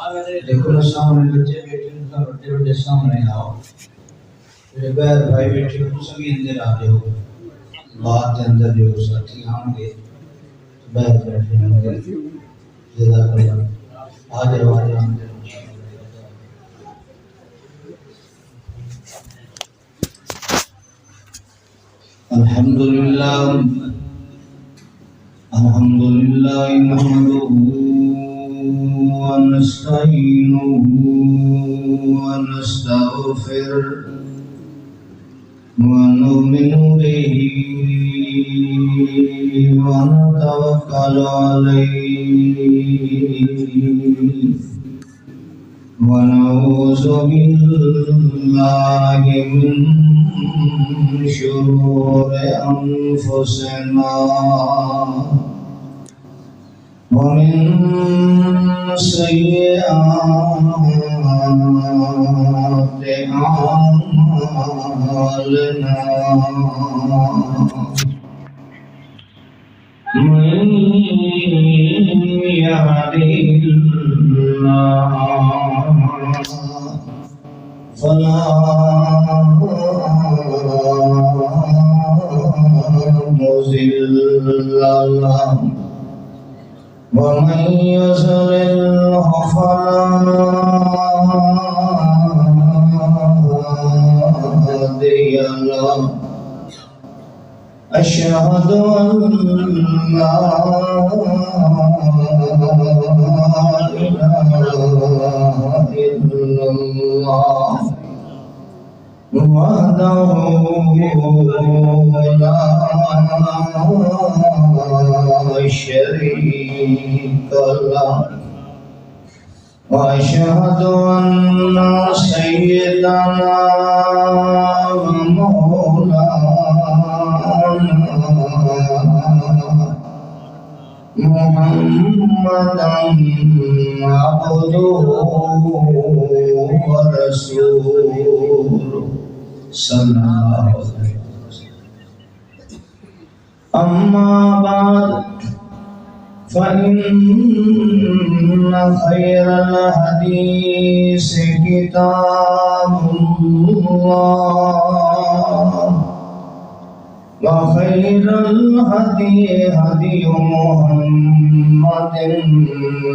دیکھو نا سامنے بچے بیٹھے ہیں، بڑے بڑے سامنے آؤ، میرے بہر بھائی بیٹھے ہو، سبھی اندر آ جاؤ، بات کے اندر جو ساتھی آن گے بہر بیٹھے ہوں گے، جزاک اللہ، آ جاؤ اندر۔ الحمدللہ نحمده ونستعینه ونستغفره ونؤمن به ونتوکل علیه ونعوذ باللہ من شرور انفسنا ومن سیئات اعمالنا من يهده الله فلا مضل له ومن يضلل فلا هادي له أشهد أن لا إله إلا الله وحده لا شريك له وأشهد أن سيدنا محمدا عبده ورسوله صلى الله عليه وسلم أما بعد فإن خير الحديث كتاب الله وخير الهدي هدي محمد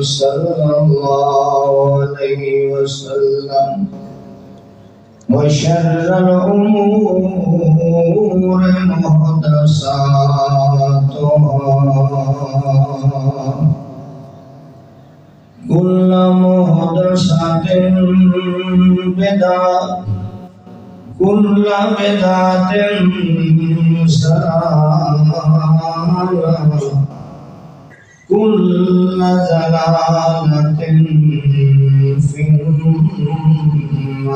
صلى الله عليه وسلم وشر الأمور محدثاتها كل محدثة بدعة كل بدعة ضلالة كل ضلالة في النار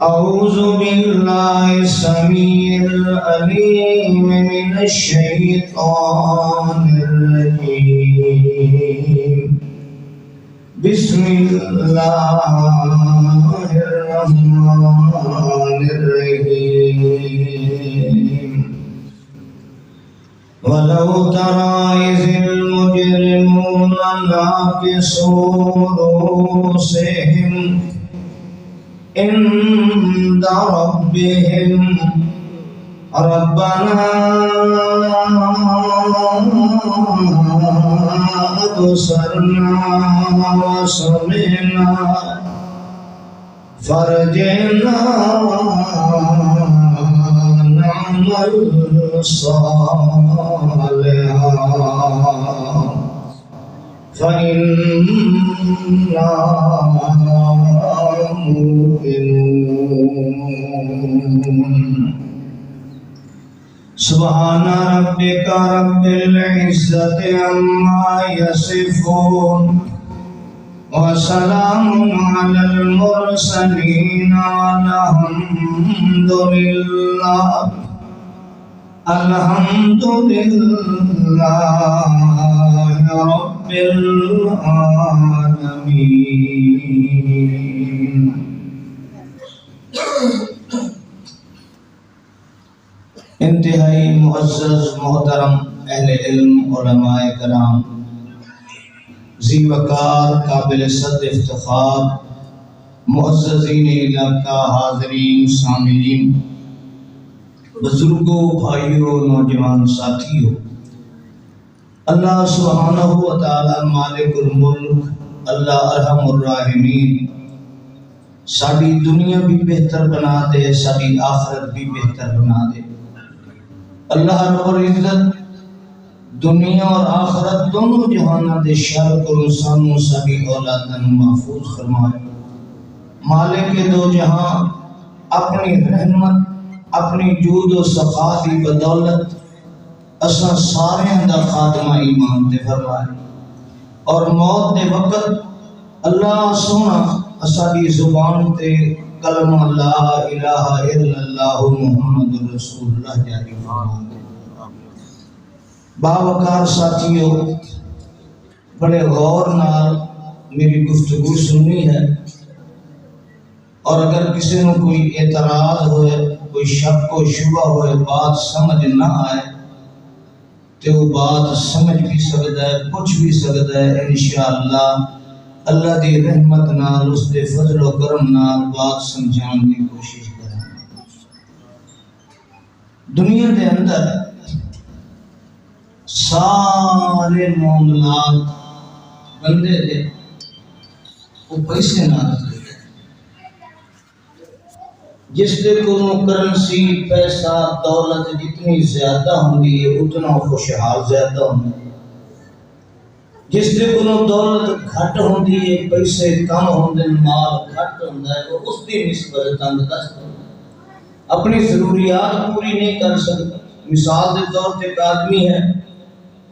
أعوذ بالله السميع العليم من الشيطان الرجيم بسم الله الرحمن الرحيم ولو ترى إذ المجرمون ناكسوا رؤوسهم عند ربهم ربنا أبصرنا وسمعنا فارجعنا نعمل صالحا فإنا موقنون سبحان ربك رب العزة عما يصفون وسلام على المرسلين والحمد لله رب العالمين. انتہائی معزز محترم اہل علم علماء کرام، ذی وقار قابل صد افتخار معززین علاقہ حاضرین سامعین بزرگوں بھائیوں نوجوان ساتھیوں، اللہ سبحانہ و تعالی مالک الملک، اللہ ارحم الراحمین ساری دنیا بھی بہتر بنا دے، ساری آخرت بھی بہتر بنا دے۔ اللہ رب العزت دنیا اور آخرت دونوں جہانہ دے شر کو سانو سبھی اولادن محفوظ فرمائے۔ مالک دو جہاں اپنی رحمت اپنی جود و سخا دی بدولت اساں سارے دا خاتمہ ایمان تے فرمائے، اور موت دے وقت اللہ سونا اساڈی زبان تے کلمہ لا الہ الا اللہ محمد رسول اللہ جاری فرمائے۔ باوقار ساتھیوں، بڑے غور نال میری گفتگو سننی ہے، اور اگر کسی نے کوئی اعتراض ہوئے، کوئی شک و شبہ ہوئے، بات سمجھ نہ آئے تو وہ بات سمجھ بھی سکتا ہے، پوچھ بھی سکتا ہے۔ انشاءاللہ اللہ دی رحمت نال، اس دے فضل و کرم نال بات سمجھان کی کوشش کریں۔ دنیا دے اندر سارے معاملات بندے دے وہ پیسے نال جس دے کو کرنسی پیسہ دولت جتنی زیادہ ہوندی ہے اتنا خوشحال زیادہ ہوندی ہے، جس دے کو دولت گھٹ ہوندی ہے، پیسے کم ہوندے، مال گھٹ ہوندا ہے، وہ اس دی نسبت تنگ دست ہوندی ہے، اپنی ضروریات پوری نہیں کر سکتا۔ مثال دے طور پہ ایک آدمی ہے،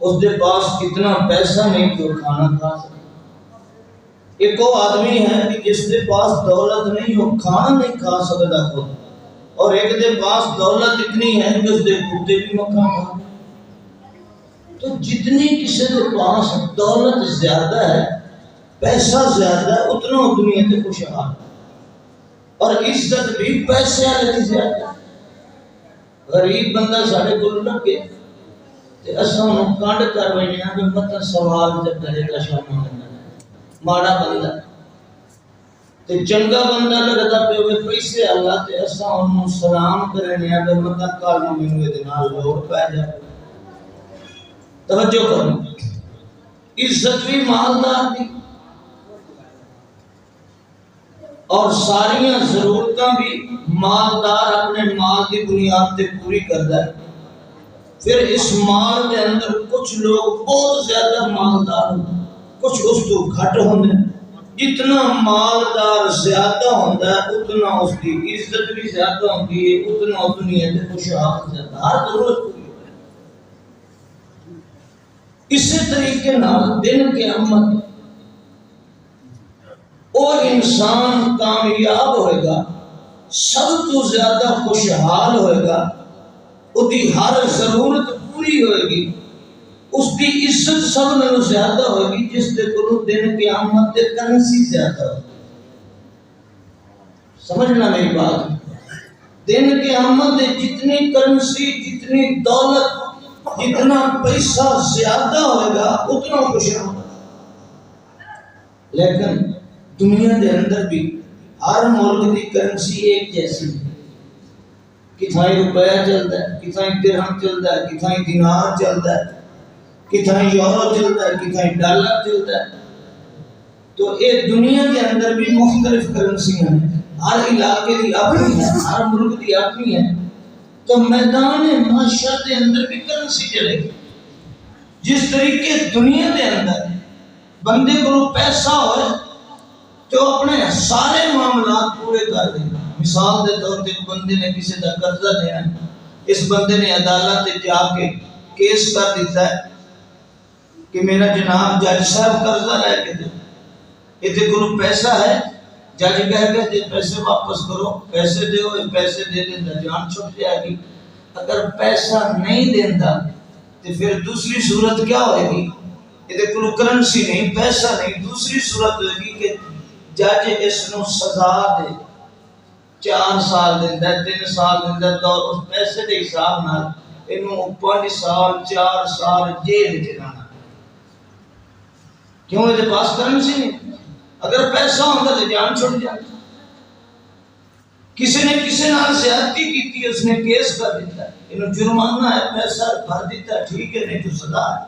اس دے پاس اتنا پیسہ نہیں کہ وہ کھانا کھا سکتا۔ ایک وہ آدمی ہے کہ جس دے پاس دولت نہیں، وہ کھانا نہیں کھا سکتا خود، اور ایک دے پاس دولت اتنی ہے کہ اس دے کتے بھی مکھا کھا۔ تو جتنی کسی دے پاس دولت زیادہ ہے، پیسہ زیادہ ہے، اتنا دنیا تے خوشحال، اور عزت بھی پیسے والے زیادہ۔ غریب بندہ ساڑھے کو لگے تے اساں انہوں کانڈ کر رہے ہیں کہ مطلب سوال جب کرے گا شامل ہے، ماڑا بندہ تے چنگا بندہ لگتا پہ ہوئے پیسے اللہ تے اساں انہوں سلام کرنے ہیں کہ مطلب کالوں میں ہوئے دنال لوڑ پہ جائے۔ توجہ کرنا، عزت بھی مالدار دی اور ساریاں ضرورتاں بھی مالدار اپنے مال کی بنیاد تے پوری کرتا ہے۔ پھر اس مال کے اندر کچھ لوگ بہت زیادہ مالدار ہوتے ہیں، کچھ اس تو گھٹ ہوتے ہیں۔ جتنا مالدار زیادہ ہوتا ہے اتنا اس کی عزت بھی زیادہ ہوتی ہے، اتنا دنیا سے خوشحال زیادہ ہر ضرورت پوری ہوتی ہے۔ اسی طریقے نال دن قیامت وہ انسان کامیاب ہوئے گا، سب تو زیادہ خوشحال ہوئے گا، اس کی ہر ضرورت پوری ہوئے گی، اس کی عزت سب نے زیادہ ہوگی جس دے کو دن قیامت دے کرنسی زیادہ ہوگی۔ سمجھنا میری بات، دن قیامت دے جتنی کرنسی، جتنی دولت، جتنا پیسہ زیادہ ہوئے گا اتنا خوشحال ہوگا۔ لیکن دنیا دے اندر بھی ہر ملک کی کرنسی ایک جیسی ہے، کتھائیں روپیہ چلتا ہے، کتھائیں درہم چلتا ہے، کتھائیں دینار چلتا ہے، کتھائیں یورو چلتا ہے، کتھائیں ڈالر چلتا ہے۔ تو یہ دنیا کے اندر بھی مختلف کرنسیاں ہیں، ہر علاقے کی اپنی ہے، ہر ملک کی اپنی ہے۔ تو میدان معاشرت کے اندر بھی کرنسی چلے گی۔ جس طریقے دنیا کے اندر بندے کو پیسہ ہوئے تو اپنے سارے معاملات پورے کر دیں۔ مثال دے طور پہ بندے نے کسی کا قرضہ لینا ہے، اس بندے نے عدالت جا کے کیس کر دیتا ہے کہ میرا جناب جج صاحب قرضہ لے کے دے، یہ کو پیسہ ہے، جج کہہ کے پیسے واپس کرو، پیسے دیو، پیسے دے دیتا جان چھٹ جائے گی۔ اگر پیسہ نہیں دیتا تو پھر دوسری صورت کیا ہوئے گی؟ یہ کو کرنسی نہیں، پیسہ نہیں، دوسری صورت ہوئے گی کہ جج اس نو سزا دے، 4 سال دیندہ ہے، 3 سال دیندہ ہے، تو اس پیسے دے حساب نال انہوں 5 سال 4 سال جیل چلانا۔ کیوں یہ پاس کرنسی نہیں؟ اگر پیسہ ہوتا تو جان چھوڑ جاتا. کسی نے کسی نال زیادتی کی اس نے کیس کر دیتا ہے, انہوں جرمانہ ہے, پیسہ بھر دیتا ہے, ٹھیک ہے, نہیں تو سزا ہے.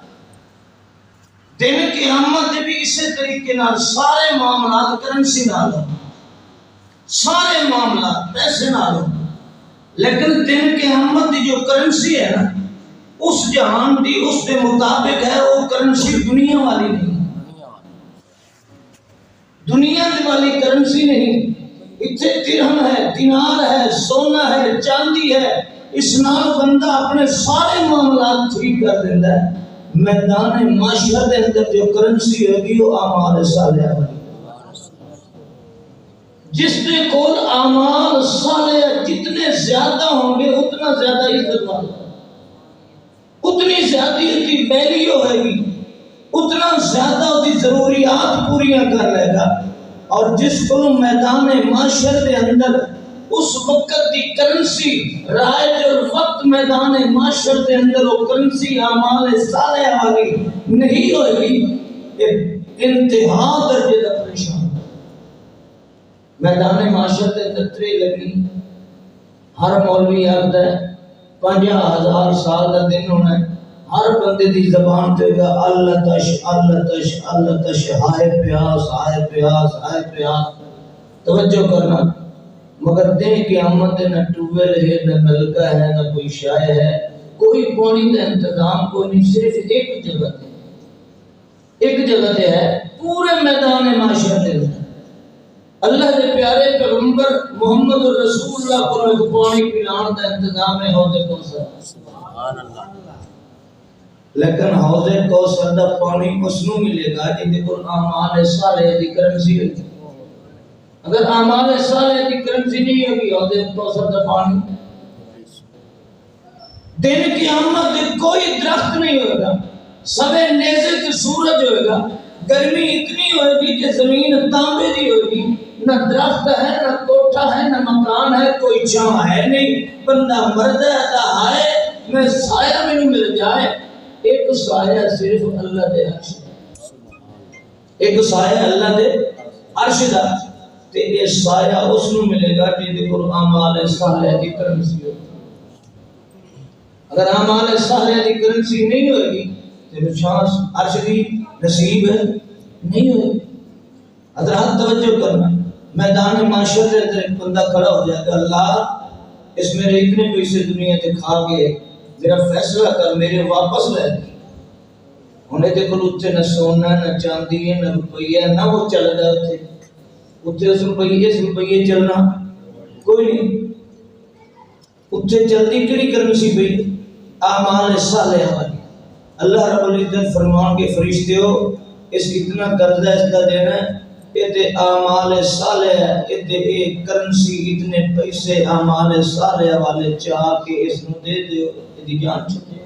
دن قیامت بھی اسی طریقے نال سارے معاملات کرنسی نال ہوں, سارے معاملات پیسے نال ہوں. لیکن دن قیامت جو کرنسی ہے نا, اس جہان دی اس کے مطابق ہے, وہ کرنسی دنیا والی نہیں, دنیا والی کرنسی نہیں. اتنے درہم ہے, دینار ہے, سونا ہے, چاندی ہے, اس نال بندہ اپنے سارے معاملات ٹھیک کر دیتا ہے. میدان معاشرت کے اندر جو کرنسی ہوگی وہ اعمال صالحہ ہوگی. جس کے کول اعمال صالحہ جتنے زیادہ ہوں گے اتنا زیادہ عزت والا, اتنی زیادہ اس کی ویلیو ہوگی, اتنا زیادہ اس کی ضروریات پوریاں کر لے گا. اور جس کو میدان معاشر کے اندر اس وقت کی کرنسی رائج اور وقت میدان معاشر کے اندر وہ کرنسی اعمال صالحہ والی نہیں ہوگی, انتہا درجے تک پریشان. میدان معاشر کے اندر تری لگی, ہر مولوی آتا ہے 50,000 سال کا دن ہونا ہے, ہر بندے دی زبان تے گا اللہ تش اللہ تش اللہ تش, ہائے پیاس ہائے پیاس ہائے پیاس. توجہ کرنا, مگر دن قیامت نہ ٹویل ہے, نہ نلکا ہے, نہ کوئی شائع ہے, کوئی پانی کا انتظام کوئی نہیں. صرف ایک جگہ ہے, ایک جگہ ہے پورے میدان معاشر کے اندر. اللہ کے پیارے پیغمبر محمد رسول اللہ کو پانی پلان کا انتظام ہے حوض کوثر. سبحان اللہ. لیکن حوض کوثر دا پانی اس نو ملے گا جن کو اعمال صالحہ دی کرنسی ہوگی. اگر اعمال صالحہ دی کرنسی نہیں ہوگی حوض کوثر دا پانی, دن قیامت میں کوئی درخت نہیں ہوگا, سوے نیزے کی سورج ہوگا, گرمی اتنی ہوگی کہ زمین تانبے دی ہوگی, نہ درخت ہے, نہ کوٹھا ہے, نہ مکان ہے, کوئی چھاں ہے نہیں. بندہ مرد ہے, میں سایہ میں نہیں مل جائے. ایک سایہ صرف اللہ دے عرش, ایک سایہ اللہ دے عرش دا, تے یہ سایہ اس نو ملے گا جن کو اعمال صالحہ دی کرنسی ہوگی. اگر اعمال صالحہ دی کرنسی نہیں ہوگی تو شانس عرش دی نصیب ہے نہیں ہوگی. حضرات توجہ کرنا, میدان معاشر کے اندر ایک بندہ کھڑا ہو جائے گا, اللہ اس میرے اتنے پیسے دنیا تے کھا گئے, میرا فیصلہ کر, میرے واپس لے. انہیں تے کل اتنے نہ سونا نہ چاندی ہے نہ روپیہ, نہ وہ چل رہا اتنے اتنے اس روپیے چلنا کوئی نہیں. اتنے چلتی کیڑی کرنسی پئی اعمال صالحہ والی. اللہ رب العزت فرمان کے فرشتے ہو, اس اتنا قرضہ اس کا دینا ہے, یہ اعمال صالحہ ہے, یہ کرنسی اتنے پیسے اعمال صالحہ والے چاہ کے اس نو دے دیو, یہ جان چھوڑے.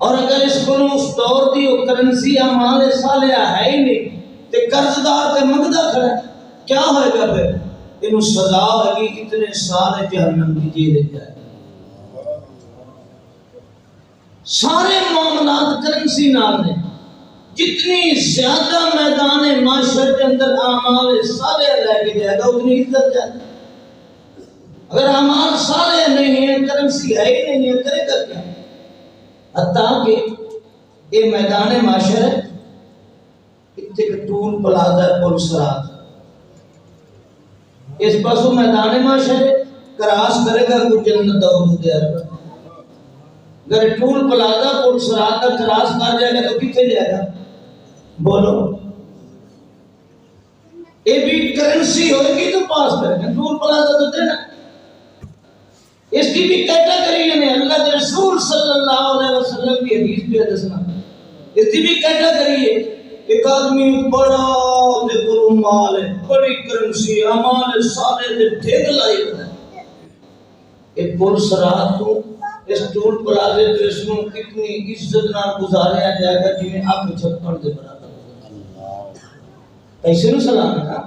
اور اگر اس کو اس دور دی کرنسی اعمال صالحہ ہے ہی نہیں تے قرضدار تے منگدا کھڑا ہے, کیا ہوئے گا پھر؟ انہوں سزا ہوگی اتنے سال جہنم کی جیل جائے. سارے معاملات کرنسی نال نے, جتنی زیادہ میدان معاشر کے اندر اعمال صالحہ لے کے جائے گا اتنی عزت جائے گا. اگر اعمال صالحہ نہیں ہے, کرنسی ہے ہی نہیں ہے, کرے گا کیا؟ حتیٰ کہ یہ میدان معاشر ہے, اتنے ٹول پلازا پل سرات, اس پاسوں میدان معاشر ہے, کراس کرے گا کوئی جنت دور دے رہا. اگر ٹول پلازا پل سرات کا کراس کر جائے گا تو کتنے جائے گا بولو؟ یہ بھی کرنسی ہوئے گی تو پاس کرے گا. ٹول پلازا تو دینا, اس کی بھی کیٹیگری ہے. اللہ کے رسول صلی اللہ علیہ وسلم کی حدیث پہ دسنا, اس کی بھی کیٹیگری ہے. ایک آدمی بڑا دے گرو مال ہے, بڑی کرنسی, اعمال صالح دے ڈھیر لائی ہوتا ہے. ایک پل سرات تو اس ٹول پلازے تو اس میں کتنی عزت نہ گزاریا جائے گا جنہیں آپ چھپن دے برابر. پیسے نو سلام ہے نا,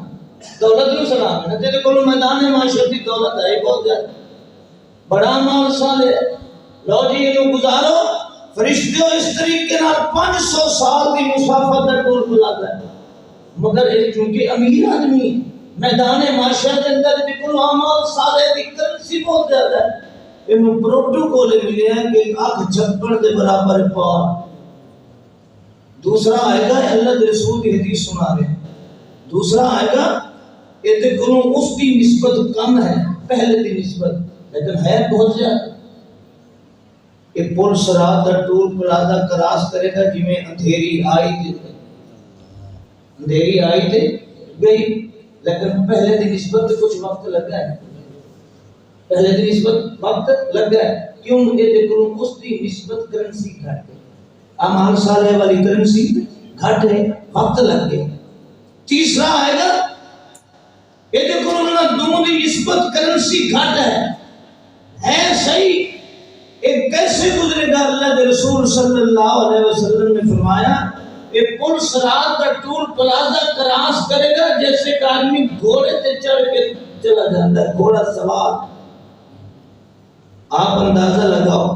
دولت نو سلام ہے نا, تیرے کو میدان معاشر کی دولت ہے بہت زیادہ, بڑا مال صالح. لو جی انہوں گزارو, فرشتے اس طریقے نال 500 سال دی مسافت دا ٹول پلازا ہے، مگر ایک چونکہ امیر آدمی میدان معاشرت کے اندر بالکل اعمال صالح دی کرنسی بہت زیادہ ہے، انہوں پروٹوکول ملے ہیں کہ آنکھ جھپڑ دے برابر پار. دوسرا آئے گا اللہ کے رسول کی حدیث سنا رہے ہیں، دوسرا آئے گا یہ تو اس کی نسبت کم ہے پہلے کی نسبت، لیکن ہے بہت زیادہ. کہ پل سرات دا ٹول پلازا کراس کرے گا جی میں اندھیری آئی تے گئی، لیکن پہلے دی نسبت کچھ وقت لگا ہے، پہلے دی نسبت وقت لگا ہے. کیوں؟ یہ دیکھو اس دی نسبت کرنسی گھٹ ہے، اعمال صالح والی کرنسی گھٹ ہے، وقت لگ گئے. تیسرا آئے گا یہ دیکھو دونوں دی نسبت کرنسی گھٹ ہے صحیح. ایک کیسے گزرے گا؟ اللہ کے رسول صلی اللہ علیہ وسلم نے فرمایا کہ پل صراط کا ٹول پلازا کراس کرے گا جیسے کہ آدمی گھوڑے تے چڑھ کے چلا جاتا ہے، گھوڑا سوار. آپ اندازہ لگاؤ،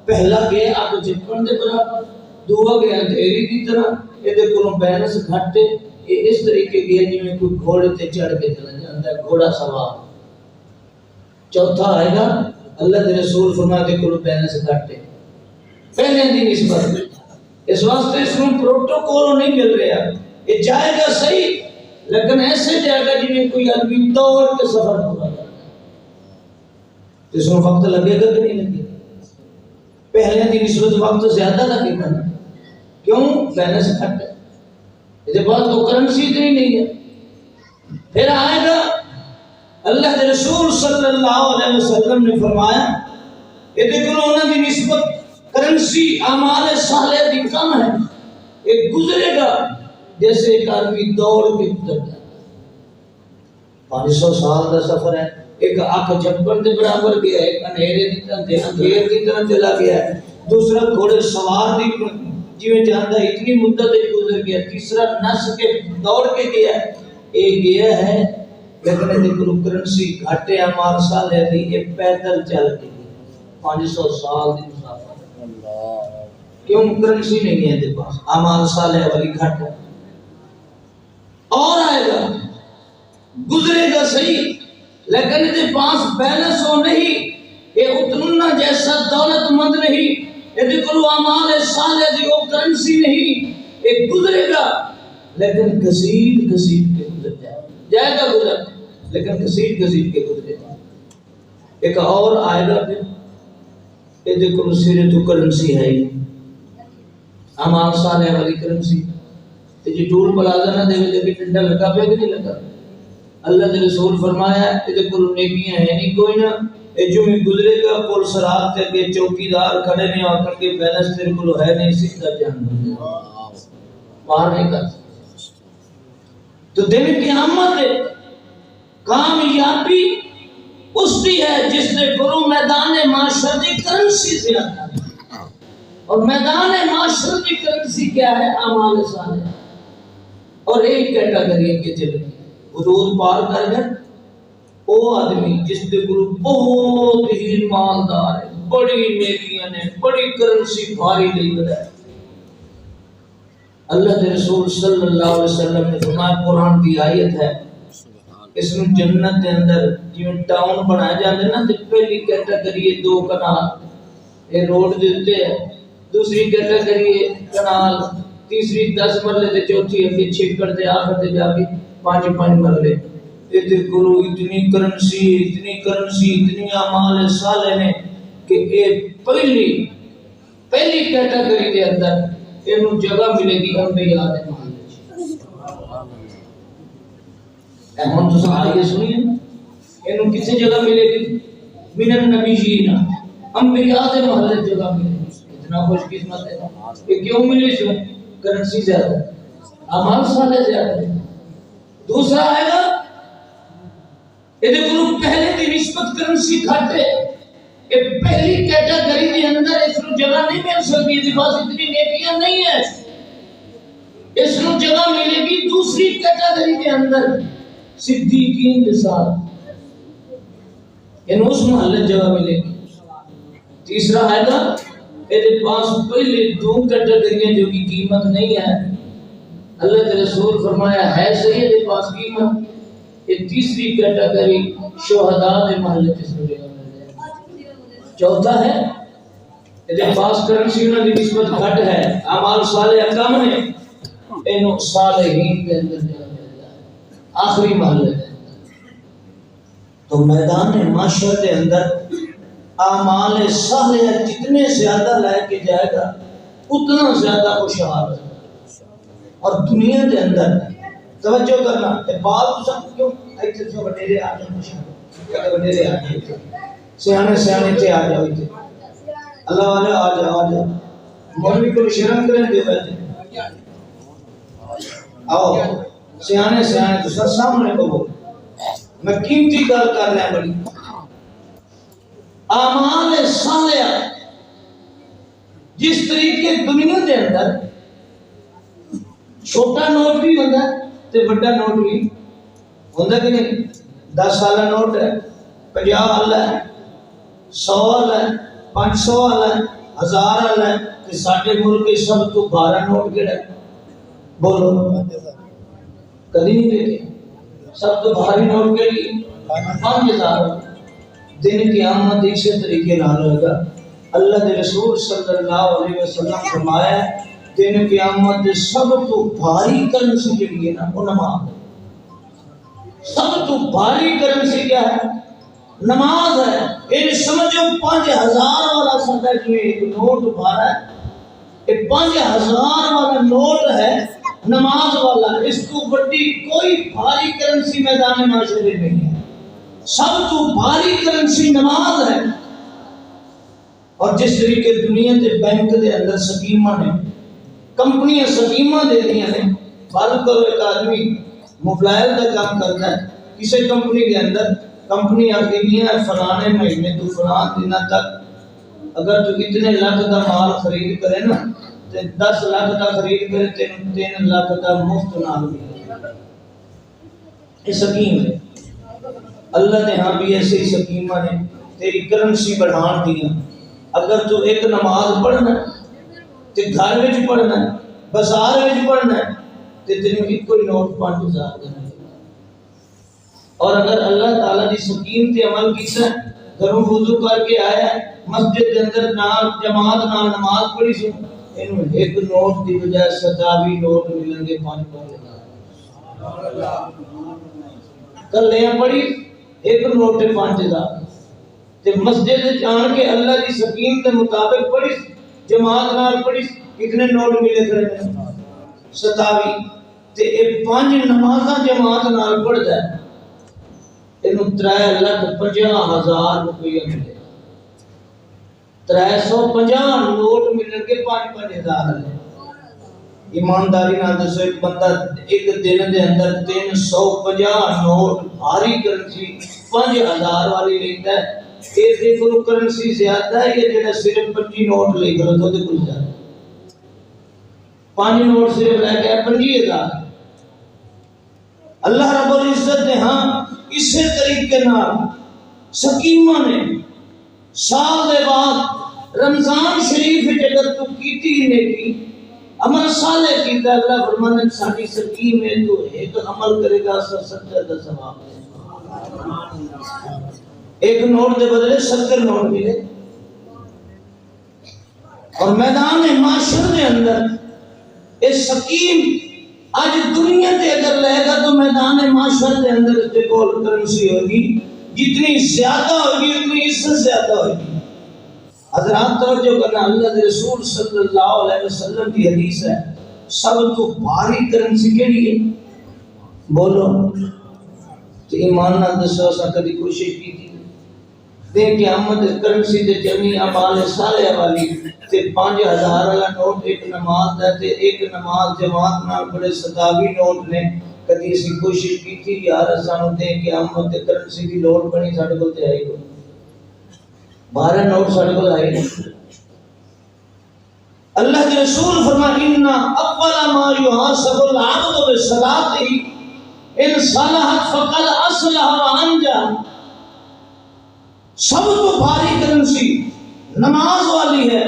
پہلا گیا آپ جھپن دے برابر، دوسرا گیا اندھیری کی طرح، یہ دیکھو بیلنس گھٹے. یہ اس طریقے گیا جی میں کوئی گھوڑے تے چڑھ کے چلا جاتا ہے، گھوڑا سوار. چوتھا آئے گا اللہ کے رسول فرماتے کو بیلنس گھٹے پہلے دی نسبت. اس واسطے اس میں پروٹوکول نہیں مل رہا، یہ جائے گا صحیح لیکن ایسے جائے گا جی میں کوئی آدمی دوڑ کے سفر پورا کرتا ہے. اس میں وقت لگے گا کہ نہیں لگے گا؟ پہلے دی نسبت وقت زیادہ لگے گا. کیوں؟ بیلنس گھٹ ہے، اس بعد تو کرنسی اتنی نہیں ہے. پھر آئے گا اللہ کے رسول صلی اللہ علیہ وسلم نے فرمایا یہ دیکھو انہوں کی نسبت کرنسی اعمال صالح دی کم ہے. ایک گزرے گا جیسے ایک آدمی دوڑ کے گزر جاتا ہے. 500 سال کا سفر ہے، ایک آنکھ جھپکن کے برابر گیا، ایک اندھیرے کی طرح چلا گیا ہے، دوسرا گھوڑے سوار دی جی جانتا اتنی مدت گزر گیا، تیسرا نس کے دوڑ کے گیا ہے. ایک گیا ہے لیکن دیکھو کرنسی گھٹے اعمال صالح دی، یہ پیدل چل کے 500 سال دی مسافت. کیوں؟ کرنسی نہیں ہے دے پاس، اعمال صالح والی گھٹ ہے. اور آئے گا گزرے گا صحیح لیکن دے پاس بیلنس ہو نہیں، یہ اتنا جیسا دولت مند نہیں، یہ دیکھو اعمال صالح دی وہ کرنسی نہیں. یہ گزرے گا لیکن گھسیٹ کے گزر جائے گا گزر لیکن گھسیٹ کے گزرے گا. ایک اور آئے گا پھر یہ دیکھو سرے تو کرنسی ہے ہی اعمال صالح والی کرنسی. جی ٹول پلازا نہ دے دے کہ ڈنڈا لگا پہ کہ نہیں لگا. اللہ کے رسول فرمایا یہ دیکھو نیکیاں ہے نہیں کوئی نہ، یہ جو گزرے گا پل صراط کے اگے چوکیدار کھڑے نہیں آ کر کے بیلنس تیرے کو ہے نہیں، سیدھا جہنم باہر نہیں کر. تو دن قیامت کامیابی اس کی ہے جس نے گرو میدان معاشر کی کرنسی زیادہ ہے. اور میدان معاشر کی کرنسی کیا ہے؟ اعمال صالح. اور ایک کیٹاگری کے چلے حدود پار کر گئے وہ آدمی جس کے گرو بہت ہی مالدار ہے، بڑی نیکیاں نے، بڑی کرنسی بھاری لے کر ہے. اللہ کے رسول صلی اللہ علیہ وسلم نے فرمایا قرآن کی آیت ہے، اس میں جنت کے اندر جو ٹاؤن بنایا جاتے ہیں نا، تو پہلی کیٹیگری ہے 2 کنال یہ روڈ دیتے ہیں، دوسری کیٹیگری ہے کنال، تیسری 10 مرلے تے، چوتھی اگے چھیکڑ تے، آخر تے جا کے 5 مرلے. یہ گرو اتنی کرنسی اتنی اعمال صالح نے کہ یہ پہلی کیٹیگری کے اندر انہوں جگہ ملے گی انبیاء دے محلے. احمد تو سنائیے سنیے انہوں کسی جگہ ملے گی؟ من النبیین، انبیاء دے محلے جگہ ملے گی. اتنا خوش قسمت ہے. یہ کیوں ملی؟ جو کرنسی زیادہ، اعمال صالح زیادہ. دوسرا آئے گا یہ دیکھو پہلے دی نسبت کرنسی گھٹ ہے. کہ پہلی کیٹیگری کے اندر اس کو جگہ نہیں مل سکتی، اس پاس اتنی نیکیاں نہیں ہے، اس کو جگہ ملے گی دوسری کیٹیگری کے اندر صدیقین کے ساتھ، ان اس محلے جگہ ملے گی. تیسرا آئے گا میرے پاس پہلے 2 کیٹیگریاں جو کی قیمت نہیں ہے، اللہ کے رسول فرمایا ہے صحیح دے پاس قیمت، یہ تیسری کیٹیگری شہداء دے محلے تے سڑے گا، چوتھا ہے دے پاس کرنسی انہاں دی نسبت گھٹ ہے، اعمال صالح کم نے، اینو صالحین دے اندر جگہ ملتا ہے، آخری محلے دے اندر۔ تو میدان معاشر کے اندر اعمال صالحہ جتنے زیادہ لے کے جائے گا اتنا زیادہ خوشحال ہے۔ اور دنیا کے اندر توجہ کرنا بات سب کیوں ایتھے جو وڈیرے آ جائیں کہ وڈیرے آ جائیں سیانے سیانے تے آ جاؤ تے اللہ والے آ جاؤ مولوی کو شرم کریں دے بیٹھے آؤ سیانے سیانے تو سر سامنے کو میں قیمتی گل کر رہا ہوں بڑی اعمال صالحہ جس طریقے دنیا کے اندر چھوٹا نوٹ بھی ہوتا ہے تے بڑا نوٹ بھی ہوتا کہ نہیں، 10 والا نوٹ ہے، 50 والا ہے، 100 والا ہے، 500 والا ہے، 1000 والا ہے، تے ساڈے ملک کے سب تو بھارا نوٹ کیڑا ہے؟ بولو کدی نہیں دیکھے سب تو بھاری نوٹ کیڑی 5000 دن قیامت اسی طریقے نال ہوگا۔ اللہ کے رسول صلی اللہ علیہ وسلم فرمایا دن قیامت سب تو بھاری کرنسی جڑی ہے نا وہ نماز ہے۔ سب تو بھاری کرنسی کیا ہے؟ نماز ہے۔ یہ سمجھو 5000 والا سدا جو ایک نوٹ بھارا ہے، یہ 5000 والا نوٹ ہے نماز والا، اس کو بڑی کوئی بھاری کرنسی میدان معاشرے میں نہیں ہے۔ سب تو بھاری کرنسی نماز ہے۔ اور جس طریقے دنیا کے بینک کے اندر سکیمہ نے کمپنیاں سکیمہ دے دیا نے، فرض کرو ایک آدمی موبائل کا کام کرتا ہے کسی کمپنی کے اندر، کمپنی آتی ہے فلانے مہینے تو فلان دن تک اگر تو اتنے لاکھ کا مال خرید کرے نا تو 10 لاکھ کا خرید کرے 3 لاکھ کا مفت نال ملے۔ یہ سکیم ہے۔ اللہ نے ہاں بھی ایسے ہی سکیمہ نے تیری کرنسی بڑھان دیا۔ اگر تو ایک نماز پڑھنا تے گھر وچ پڑھنا ہے، بازار وچ پڑھنا ہے تے تینوں ایک کوئی نوٹ 5000 کا ملے گا۔ اور اگر اللہ تعالیٰ دی سکیم تے عمل کیتا ہے، گھروں وضو کر کے آیا ہے، مسجد کے اندر نال جماعت نال نماز پڑھی سی، اینوں ایک نوٹ دی بجائے 27 نوٹ ملیں گے 5,000۔ کلیاں پڑھی ایک نوٹ 5,000 تے مسجد وچ آن کے اللہ دی سکیم کے مطابق پڑھی جماعت نال پڑھی کتنے نوٹ ملے کھڑے ہیں؟ 27۔ تے اے 5 نمازاں جماعت نال پڑھدا ہے، اینوں 3,50,000 روپیہ ملے گا۔ 350 نوٹ ملیں گے 5,000 والے۔ ایمانداری نال دسو ایک بندہ ایک دن دے اندر 350 نوٹ بھاری کرنسی 5,000 والی لیتا ہے، اس دی کوئی کرنسی زیادہ ہے یا جڑا صرف 25 نوٹ لے کر تو دے کوئی زیادہ؟ 5 نوٹ صرف لے کے 25,000۔ اللہ رب العزت نے ہاں اسی طریقے نال سکیمہ نے سال دے بعد رمضان شریف اگر تو کیتی نیکی عمل صالح کیتا، اللہ فرمانے ساری سکیم ہے تو ایک عمل کرے گا 70 کا ثواب دے گا۔ ایک نوٹ دے بدلے 70 نوٹ ملے۔ اور میدان معاشر کے اندر اس سکیم آج دنیا تے اگر لے گا تو میدان معاشر کے اندر استقبال کرنسی ہوگی، جتنی زیادہ ہوگی اتنی عزت زیادہ ہوگی۔ حضرات توجہ کرنا، اللہ کے رسول صلی اللہ علیہ وسلم کی حدیث ہے سب تو بھاری کرنسی کیڑی ہے؟ بولو تو ایمان نال دسو اساں کدی کوشش کی تھی دے قیامت کرنسی تے جمی اعمال صالحہ والی تے 5,000 والا نوٹ ایک نماز ہے تے ایک نماز جماعت نال بڑے 27 نوٹ نے، کدی اسی کوشش کی تھی یار اساں دے قیامت تے کرنسی دی لوڑ بنی ساڈے کول تے آئی کوئی 12 نوٹ ساڈے کول آئے نہیں۔ اللہ کے رسول فرماتے ہیں اول ما یحاسب العبد بصلاته ان صلحت فقد اصلح وانجا۔ سب تو بھاری کرنسی نماز والی ہے،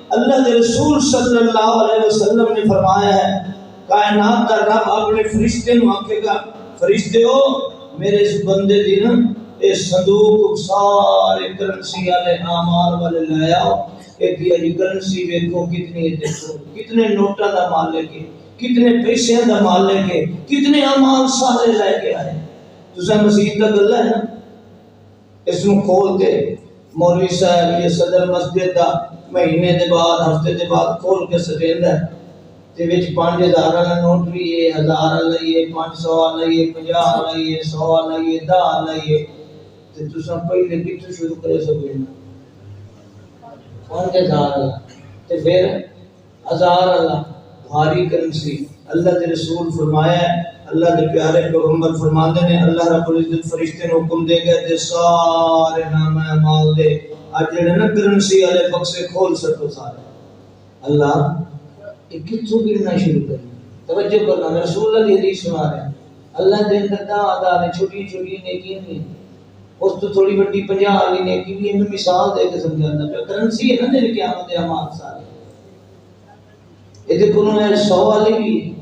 اللہ کے رسول صلی اللہ علیہ وسلم نے فرمایا ہے کائنات کا رب اپنے فرشتے نو آکھے گا فرشتے ہو میرے اس بندے دی نا اے صندوق سارے کرنسی والے اعمال والے لے آؤ ایک یہ کرنسی دیکھو کتنی ہے دیکھو کتنے نوٹاں دا مالک ہے کتنے پیسے دا مالک ہے کتنے اعمال سارے لے کے آئے تساں مسجد دا گلا ہے نا اس نو کھول کے مولوی صاحب یہ صدر مسجد دا مہینے دے بعد ہفتے دے بعد کھول کے سٹیندا ہے تے وچ 5000 والا نوٹ بھی ہے 1000 والا ہے 500 والا ہے 50 والا ہے 100 والا ہے 10 والا ہے تے تساں پہلے کتھوں شروع کرے سکو نا 5000 والا تے پھر 1000 والا بھاری کرنسی اللہ کے رسول فرمایا ہے اللہ کے پیارے پیغمبر فرماندے نے اللہ رب العزت فرشتے نے حکم دے گئے تے سارے نام اعمال دے اج جڑے نا کرنسی والے بکسے کھول سکو سارے اللہ یہ کتھوں گرنا شروع کر توجہ کرنا رسول اللہ کی حدیث سنا رہے ہیں اللہ دے اندر دا نے چھوٹی چھوٹی نیکیاں ہیں اس تو تھوڑی بڑی 50 والی نیکی بھی میں مثال دے کے سمجھانا پیا کرنسی ہے نا دل قیامت دے اعمال سارے یہ کولوں ہے 100 والی بھی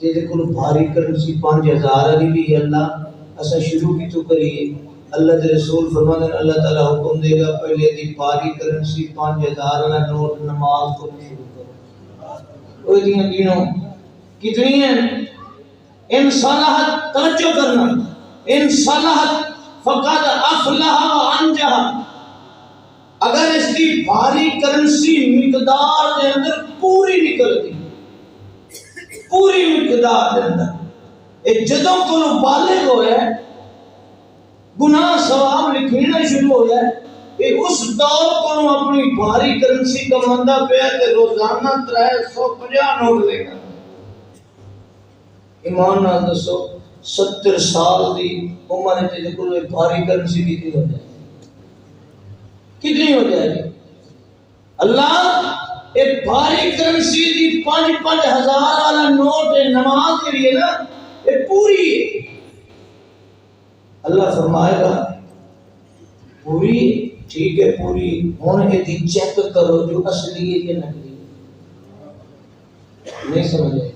یہ کولوں بھاری کرنسی 5000 والی بھی اللہ اسا شروع کیتوں کریے اللہ کے رسول فرماتے ہیں اللہ تعالی حکم دے گا پہلے دی بھاری کرنسی 5000 والا نوٹ نماز کو شروع کرو وہ دیاں گنو کتنی ہیں ان صلاحت توجہ کرنا ان صلاحت فقد افلح وانجح اگر اس کی بھاری کرنسی مقدار دے اندر پوری نکل گئی پوری مقدار دے اندر اے جدوں کو بالغ ہویا ہے گناہ ثواب لکھنا شروع ہو جائے کہ اس دور کو اپنی بھاری کرنسی کا مندہ پیا کہ روزانہ 350 نوٹ لے گا ایمان نہ دسو 70 سال دی عمر تے کوئی بھاری کرنسی کتنی ہو جائے کتنی ہو جائے گی اللہ ایک بھاری کرنسی دی 5,000 والا نوٹ نماز کے لیے نا یہ پوری ہے اللہ فرمائے گا پوری ٹھیک ہے پوری ہن یہ چیک کرو جو اصلی ہے یا نقلی نہیں سمجھے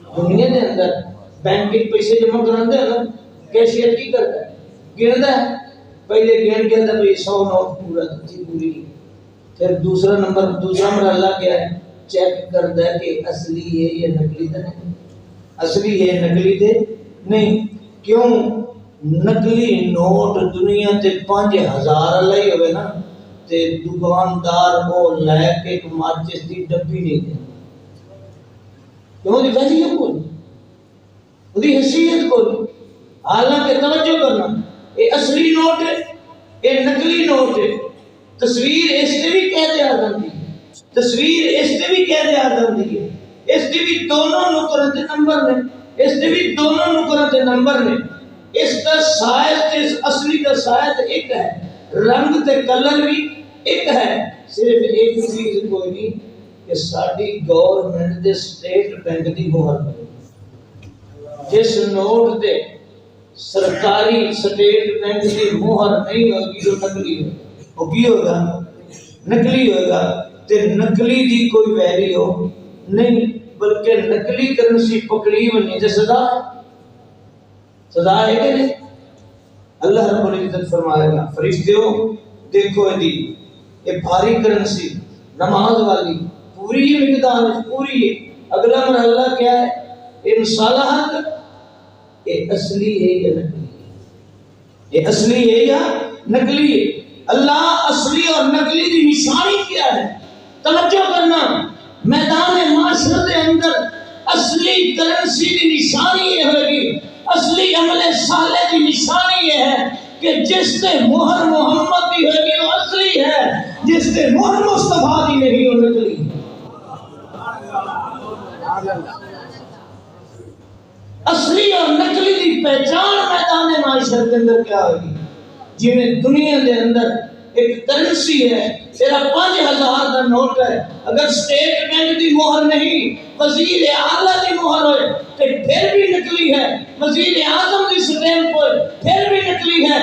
دنیا دے اندر بینک کے پیسے جمع کراندے ہیں نا کیشیئر کی کرتا ہے گندا ہے پہلے گن کے اندر 100 نوٹ پورا تھی پوری پھر دوسرا مرحلہ کیا ہے چیک کرتا ہے کہ اصلی ہے یا نقلی تو نہیں اصلی ہے نقلی تے نہیں کیوں نقلی نوٹ دنیا تے 5,000 لئی ہوئے نا تے دکاندار وہ لے کے ایک ماچس دی ڈبی نہیں دے کیوں دی ویلیو کوئی دی حیثیت کوئی حالانکہ توجہ کرنا یہ اصلی نوٹ ہے یہ نقلی نوٹ ہے تصویر اس سے بھی کہہ دیا جاتی ہے تصویر اس سے بھی کہہ دیا جاتی ہے اس سے بھی دونوں نقرت نمبر نے اس سے بھی دونوں نقرت نمبر نے اس کا سائز اس اصلی کا سائز ایک ہے رنگ تے کلر بھی ایک ہے صرف ایک چیز کوئی نہیں کہ ساری گورنمنٹ دے سٹیٹ بینک دی مہر ہے جس نوٹ تے سرکاری سٹیٹ بینک دی مہر نہیں ہوگی تو نقلی ہوگی ہوگا نقلی ہوگا تے نقلی دی کوئی ویلیو نہیں بلکہ نقلی کرنسی پکڑی ونی تے سزا ہے کہ نہیں اللہ رب العزت فرمائے گا فرشتیوں دیکھو یہ بھاری کرنسی نماز والی پوری مقدار پوری ہے اگلا مرحلہ کیا ہے ان صلاحت یہ اصلی ہے یا نقلی ہے یہ اصلی ہے یا نقلی ہے اللہ اصلی اور نقلی کی نشانی کیا ہے توجہ کرنا میدان معاشرے کے اندر اصلی کرنسی کی نشانی یہ ہوگی اصلی عمل صالح کی نشانی یہ ہے کہ جس سے مہر محمد کی ہوگی وہ اصلی ہے جس سے مہر مصطفیٰ کی نہیں وہ نقلی اصلی اور نقلی کی پہچان میدان معاشرے کے اندر کیا ہوگی جنہیں دنیا کے اندر ایک کرنسی ہے تیرا 5,000 کا نوٹ ہے اگر سٹیٹ بینک کی مہر نہیں وزیر اعلیٰ کی مہر ہوئے تو پھر بھی نکلی ہے وزیر اعظم کی سٹیمپ ہوئے پھر بھی نکلی ہے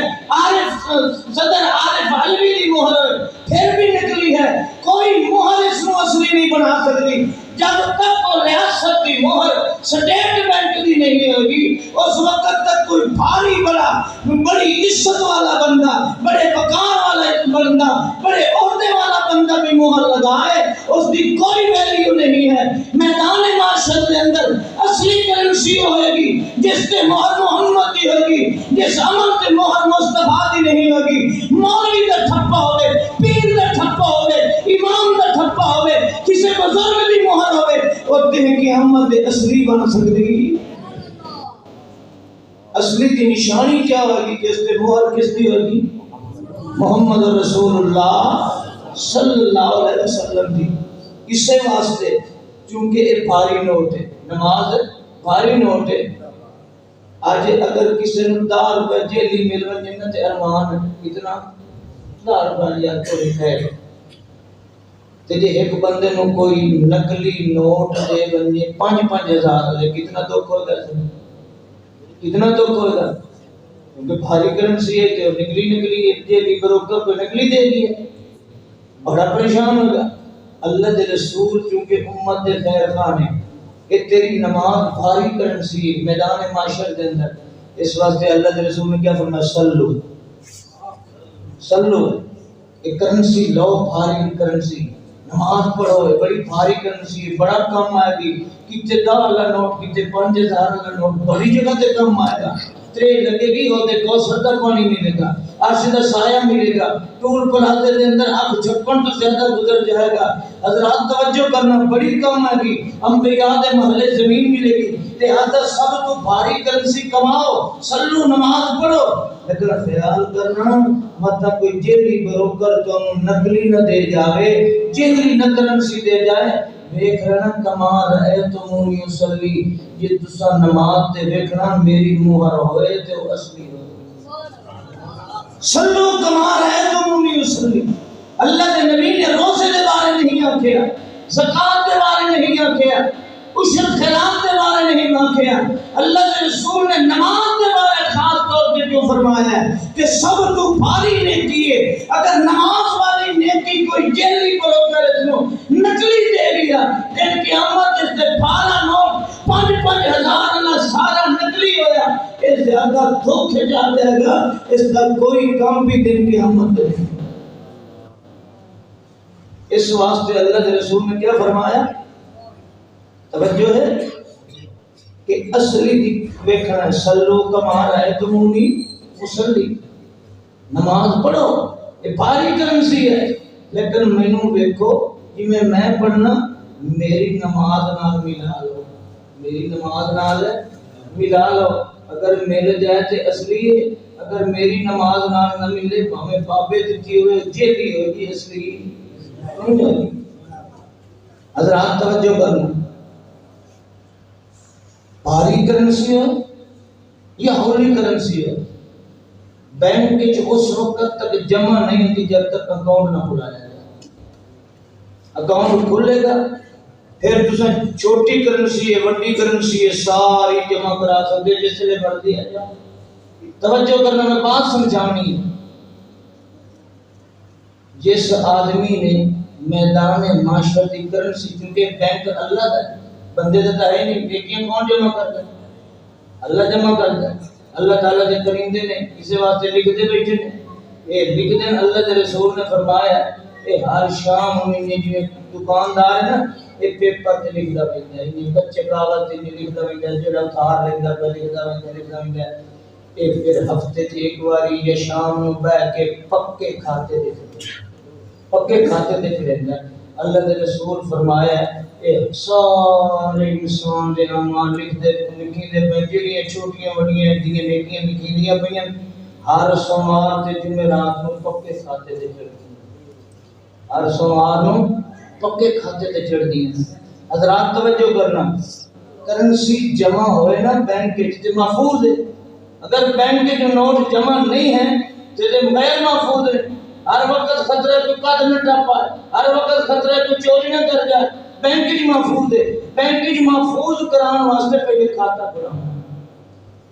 صدر عارف علوی کی مہر ہوئے پھر بھی نکلی سکتی ہے، کوئی مہر اس کو اصلی نہیں بنا سکتی۔ جب تک وہ ریاست کی مہر سٹیٹ بینک کی نہیں ہوگی، اس وقت تک کوئی بھاری بڑی عزت والا بندہ، بڑے وقار والا بندہ، بڑے عہدے والا بندہ بھی مہر لگائے، اس کی کوئی ویلیو نہیں ہے۔ میدان معاشر کے اندر اصلی کرنسی ہوئے گی جس کے مہر محمد کی ہوگی، جس عمل کے مہر مصطفیٰ کی نہیں ہوگی۔ مولوی کا ٹھپا ہوئے، پیر کا ٹھپا ہوئے، امام کا ٹھپا ہوئے، کسی بزرگ کی مہر ہوئے، وہ دن کی احمد اصلی بن سکتی۔ اصلی کی نشانی کیا ہوگی کہ اس کے مہر کس کی ہوگی؟ محمد رسول اللہ صلی اللہ علیہ وسلم دی۔ اسے واسطے چونکہ یہ بھاری نوٹ ہے، نماز بھاری نوٹ ہے۔ آج اگر کسی نے 10 روپے جیلی مل رہے جنت ارمان کتنا 10 روپے یا کوئی ہے تے جے ایک بندے نو کوئی نقلی نوٹ دے بندے 5-5 ہزار دے کتنا دکھ ہوگا؟ کتنا دکھ ہوگا؟ کیونکہ بھاری کرنسی ہے تو نکلی جیلی بروکر کو نکلی دے دی ہے، بڑا پریشان ہوگا۔ اللہ دے رسول چونکہ امت دے خیر خان ہے، کہ تیری نماز بھاری کرنسی ہے میدان معاشر کے اندر، اس واسطے اللہ دے رسول نے کیا فرمایا؟ سلو ایک کرنسی لو، بھاری کرنسی، نماز پڑھو، بڑی بھاری کرنسی ہے، بڑا کم آئے گی۔ کتے 10 والا نوٹ، کتے 5000 والا نوٹ بڑی جگہ تے کم آئے گا، ترے لگے گی ہوتے کوثر کا پانی ملے گا، عرش کا سایہ ملے گا، ٹول پلازے کے اندر آنکھ جھپن تو زیادہ گزر جائے گا۔ حضرات توجہ کرنا، بڑی کم آئے گی، انبیاء دے محلے زمین ملے گی، لہذا سب تو بھاری کرنسی کماؤ، سلو نماز پڑھو، لیکن خیال کرنا مطلب کوئی جیلی بروکر تو نقلی نہ دے جاوے، جیلی نہ کرنسی دے جائے۔ دیکھ رہنا کما رہے تم یصلی، یہ تسا نماز تے دیکھنا میری مہر ہوئے تے وہ اصلی ہوئے۔ سلو کما رہے تم یصلی، اللہ کے نبی نے روزے کے بارے نہیں آکھیا، زکات کے بارے نہیں آکھیا، عشر خلاف کے بارے نہیں آکھیا، اللہ کے رسول نے نماز کے بارے خاص طور پہ جو فرمایا ہے کہ سب تو بھاری نیکی ہے۔ اگر نماز والی نیکی کوئی جیلی بروکر اس کو نقلی دے گیا، دن قیامت اس سے بھارا نوٹ 5-5 ہزار اللہ سارا نقلی ہویا، اس زیادہ دھوکے جا جائے گا، اس کا کوئی کام بھی دن قیامت نہیں۔ اس واسطے اللہ کے رسول نے کیا فرمایا؟ توجہ ہے کہ اصلی دیکھنا ہے، سلو کما رہے تمونی مصلی، نماز پڑھو، یہ بھاری کرنسی ہے، لیکن مینوں دیکھو کہ میں پڑھنا میری نماز نال ملا لو، میری نماز نال ملا لو، اگر مل جائے تو اصلی ہے، اگر میری نماز نال نہ ملے ہمیں بابے دیتی ہوئے جیلی ہوگی، اصلی نہیں ہوگی۔ حضرات توجہ کرنا، بھاری کرنسی ہو یا ہولی کرنسی ہو، بینک کے اس وقت تک جمع نہیں ہوتی جب تک اکاؤنٹ نہ کھلایا جائے۔ اکاؤنٹ کھلے گا پھر تسیں چھوٹی کرنسی ہے، بڑی کرنسی ہے، ساری جمع کرا سکتے جس لئے بڑھ دیا جائے۔ توجہ کرنا، میں بات سمجھانی ہے۔ جس آدمی نے میدان معاشر کی کرنسی، کیونکہ بینک اللہ کا ہے، بندے دیتا ہے نہیں، نیکیاں کون جمع کرتا ہے؟ اللہ جمع کرتا ہے۔ اللہ تعالیٰ کے کرندے نے اسے واسطے لکھ دے بیٹھے نے، یہ لکھ دیں۔ اللہ کے رسول نے فرمایا کہ ہر شام انہیں جو دکاندار ہے نا، یہ پیپر تے لکھدا پیندا ہے، یہ کچے کاغذ تے لکھدا پیندا ہے، جڑا اتھار لکھدا پیندا ہے، یہ پھر ہفتے تے ایک باری یا شام نوں بیٹھ کے پکے کھاتے دکھ رہندا ہے۔ اللہ کے رسول فرمایا کہ سارے انسان دے اعمال لکھی دے جڑیاں چھوٹیاں بڑیاں دیاں نیکیاں لکھی دیاں پئیاں، ہر سوموار تے جمعرات نوں پکے کھاتے تے چڑھدیاں، ہر سوموار نوں پکے کھاتے تے چڑھدیاں۔ حضرات توجہ کرنا، کرنسی جمع ہوئے نا بینک وچ محفوظ ہے، اگر بینک کے نوٹ جمع نہیں ہے تو غیر محفوظ ہے، ہر وقت خطرہ تو قد نہ ٹپا ہے، ہر وقت خطرہ تو چوری نہ کر جائے، بینک کی محفوظ ہے۔ بینک کی محفوظ کران واسطے پہلے کھاتا کھلانا،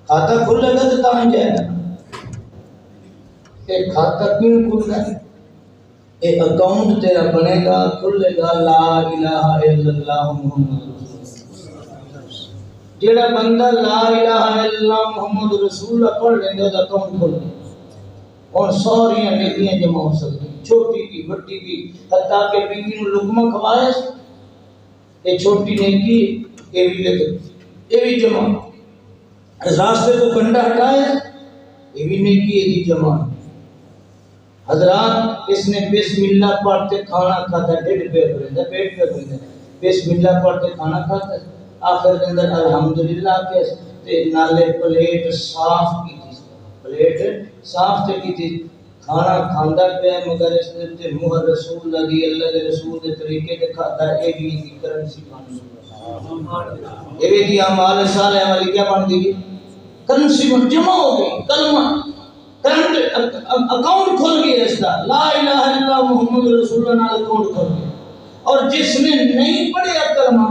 کھاتا کھلے گا تو تاں جائے گا۔ ایک کھاتا کیوں کھلنا ہے؟ یہ اکاؤنٹ تیرا بنے گا کھلے گا لا الہ الا اللہ محمد رسول اللہ. جیڑا بندہ لا الہ الا اللہ محمد رسول اللہ پڑھ لیندے دا اکاؤنٹ کھل گیا اور سوریاں نیکیاں جمع ہو سکتی چھوٹی کی بڑی کی حتیٰ کہ بیوی نو لقمہ کھوائے یہ چھوٹی نیکی یہ بھی لے یہ بھی جمع راستے کو کنڈا ہٹائے یہ بھی نیکی یہ بھی جمع. حضرات اس نے بسم اللہ پڑھتے کھانا کھاتا ڈیڑھ پیٹ پہ بسم اللہ پڑھتے کھانا کھاتا آخر کے اندر الحمدللہ کے نالے پلیٹ صاف کی تھی پلیٹ صاف تے کی تھی کھانا کھاندا پیا مگر اس نے مہر رسول اللہ دے رسول دے طریقے تے کھاتا اے بھی دی کرنسی بن گئی اے بھی اعمال صالح والی کیا بن گئی کرنسی بن جمع ہو گئی کلمہ کرنٹ اکاؤنٹ کھل گیا اس کا لا الہ الا اللہ محمد رسول اللہ نال اکاؤنٹ کھل گیا. اور جس نے نہیں پڑھا کلمہ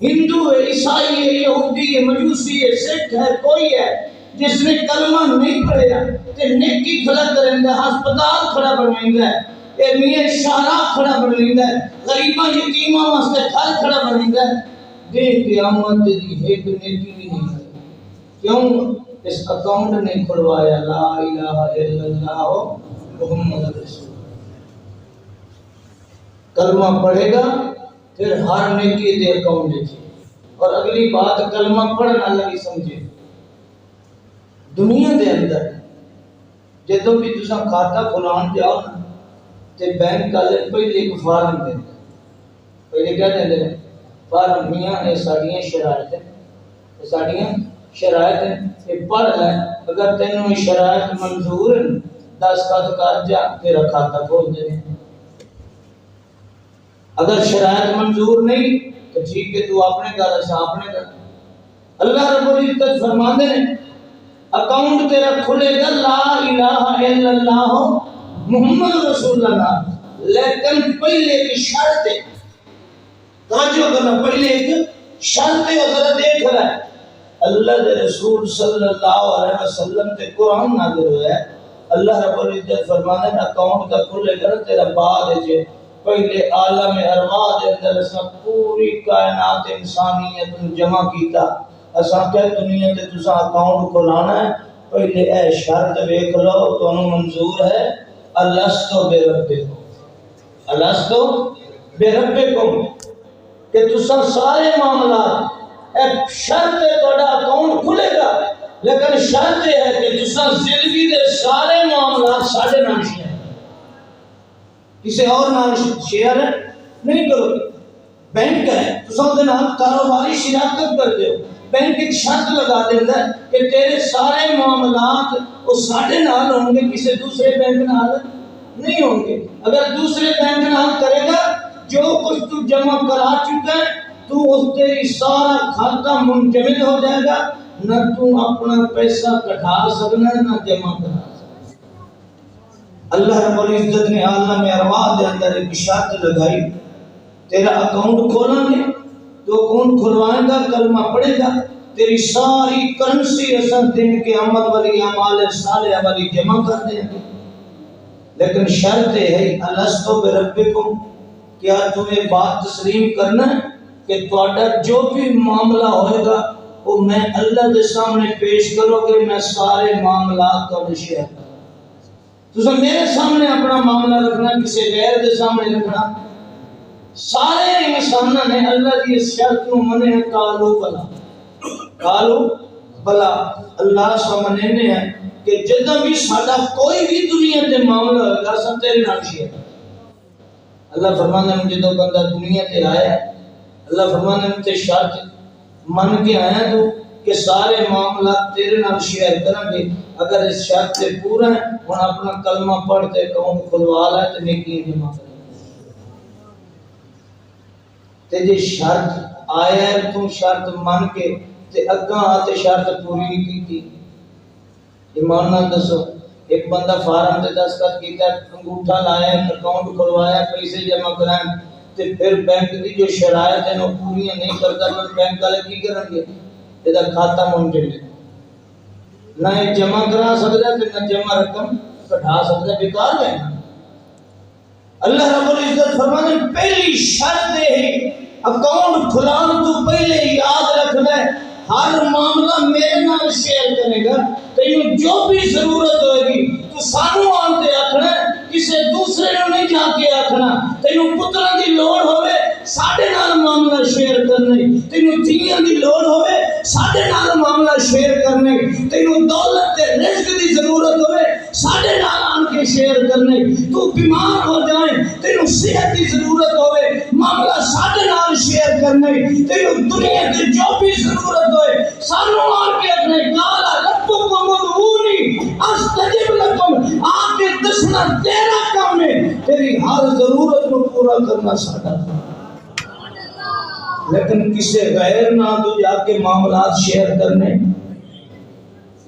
ہندو ہے عیسائی ہے یہودی ہے مجوسی ہے سکھ ہے کوئی ہے جس نے کلمہ نہیں پڑھا تے نیکی کھڑا کریندا ہسپتال کھڑا بنویندا ہے اے میاں شاہراہ کھڑا بنویندا ہے غریباں یتیماں واسطے گھر کھڑا بنویندا ہے دے قیامت دی ایک نیکی بھی نہیں ہے. کیوں اس اکاؤنٹ نے کھلوایا لا الہ الا اللہ محمد رسول. کلمہ پڑھے گا پھر ہر نیکی دے اکاؤنٹ دے. اور اگلی بات کلمہ پڑھنا لگی سمجھے دنیا دے اندر جدوں بھی تساں کھاتا کھلان جاؤ نا تے بینک والے پہلے ایک فارم دے پہلے کیا دے فارم میاں اے ساڈیاں شرائط ہیں اے ساڈیاں شرائط ہیں یہ پڑھ لے اگر تینوں شرائط منظور ہیں دستخط کر جا تیرا کھاتا کھول دے. اگر شرائط منظور نہیں تو ٹھیک ہے تو اپنے گھر ایسا اپنے گھر. اللہ رب العزت فرماندے ہیں اکاؤنٹ تیرا کھلے گا لا الہ الا اللہ محمد رسول اللہ لیکن پہلے ایک شرط ہے توجہ کرنا پہلے ایک شرط ہے ذرا دیکھ رہا ہے اللہ دے رسول صلی اللہ علیہ وسلم تے قرآن نازل ہوا ہے. اللہ رب العزت فرمانے اکاؤنٹ کا کھلے گا تیرا بعد ہے پہلے عالم ارواح دے اندر اساں پوری کائنات انسانیت نو جمع کیتا اساں کہ دنیا تے تساں اکاؤنٹ کھلانا ہے پہلے اے شرط ویکھ لو تانوں منظور ہے الستو بربکم الستو بربکم کہ تساں سارے معاملات ایک شرط ہے تہاڈا اکاؤنٹ کھلے گا لیکن شرط ہے کہ تساں زندگی دے سارے معاملات ساڈے نال شیئر کسی اور نال شیئر نہیں کرو. بینک ہے تساں دے نال کاروباری شراکت کر دیو بینک ایک شرط لگا دیندا ہے کہ تیرے سارے معاملات وہ ساڈے نال ہوں گے کسی دوسرے بینک نال نہیں ہوں گے. اگر دوسرے بینک نال کرے گا جو کچھ تو جمع کرا چکا ہے تو اس تیری سارا کھاتا منجمد ہو جائے گا نہ تو اپنا پیسہ کٹھا سکنا نہ جمع کرا سکنا. اللہ رب العزت نے عالم ارواح دے اندر ایک شرط لگائی تیرا اکاؤنٹ کھولاں گے تو اکاؤنٹ کھلوائے گا کلمہ پڑھے گا تیری ساری کرنسی اصل دن کے عمل والی اعمال صالحہ والی جمع کر دیں گے. لیکن شرط ہے الستو بربکم کیا تمہیں بات تسلیم کرنا ہے کہ تہاڈا جو بھی معاملہ ہوئے گا وہ میں اللہ کے سامنے پیش کرو گے میں سارے معاملات کا شیئر کروں. تو میرے سامنے اپنا معاملہ رکھنا کسی غیر کے سامنے رکھنا سارے انسانوں نے اللہ کی اس شرط کو منے کالو بلا اللہ سامنے نے ہے کہ جدہ بھی ساڈا کوئی بھی دنیا تے معاملہ ہوگا سب تیرے نال شیئر. اللہ فرمانے میں جدو بندہ دنیا تے آیا اللہ فرمانے میں تے شرط من کے آیا تو کہ سارے معاملات تیرے نال شیئر کریں گے. اگر اس شرط سے پورا ہے وہ اپنا کلمہ پڑھتے اکاؤنٹ کھلوا لے تو نیکی جمع کرے. تے جے شرط آیا ہے تو شرط من کے تے اگاں آتے شرط پوری نہیں کیتی ایمان نال دسو ایک بندہ فارم تے دستخط کیتا انگوٹھا لایا اکاؤنٹ کھلوایا پیسے جمع کرائیں تے پھر بینک دی جو شرائط ہیں وہ پوری نہیں کرتا تو بینک والے کی کریں گے یہ کھاتا منجمد نہ جمع کرا سکتا ہے نہ جمع رقم کٹھا سکتا ہے بیکار ہے. اللہ رب العزت فرماتے ہیں پہلی شرط ہے اکاؤنٹ کھلانے تو پہلے یاد رکھنا ہے ہر معاملہ میرے نال شیئر کرے گا، تینوں جو بھی ضرورت ہوئے گی تو سانو آنتے آکھنا کسے دوسرے نے نہیں جا کے آکھنا، تینوں پتران دی لوڑ ہوئے ساڑھے نال معاملہ شیئر کرنے، تینوں دھیاں دی لوڑ ہوئے ساڑھے نال معاملہ شیئر کرنے، تینوں دولت تے رزق دی ضرورت ہوئے ساڑھے نال آن کے شیئر کرنے، تو بیمار ہو جائیں تینوں صحت دی ضرورت ہوئے معاملہ ساڑھے نال شیئر کرنے، تینوں دنیا کے جو بھی ضرورت ہوئے سانو آن کے اپنے کالا ربکم ادعونی استجب لکم آن کے دسنا تیرا کام ہے، تیری ہر ضرورت کو پورا کرنا ساڑھا تھا، لیکن کسے غیر نہ تو جا کے معاملات شیئر کرنے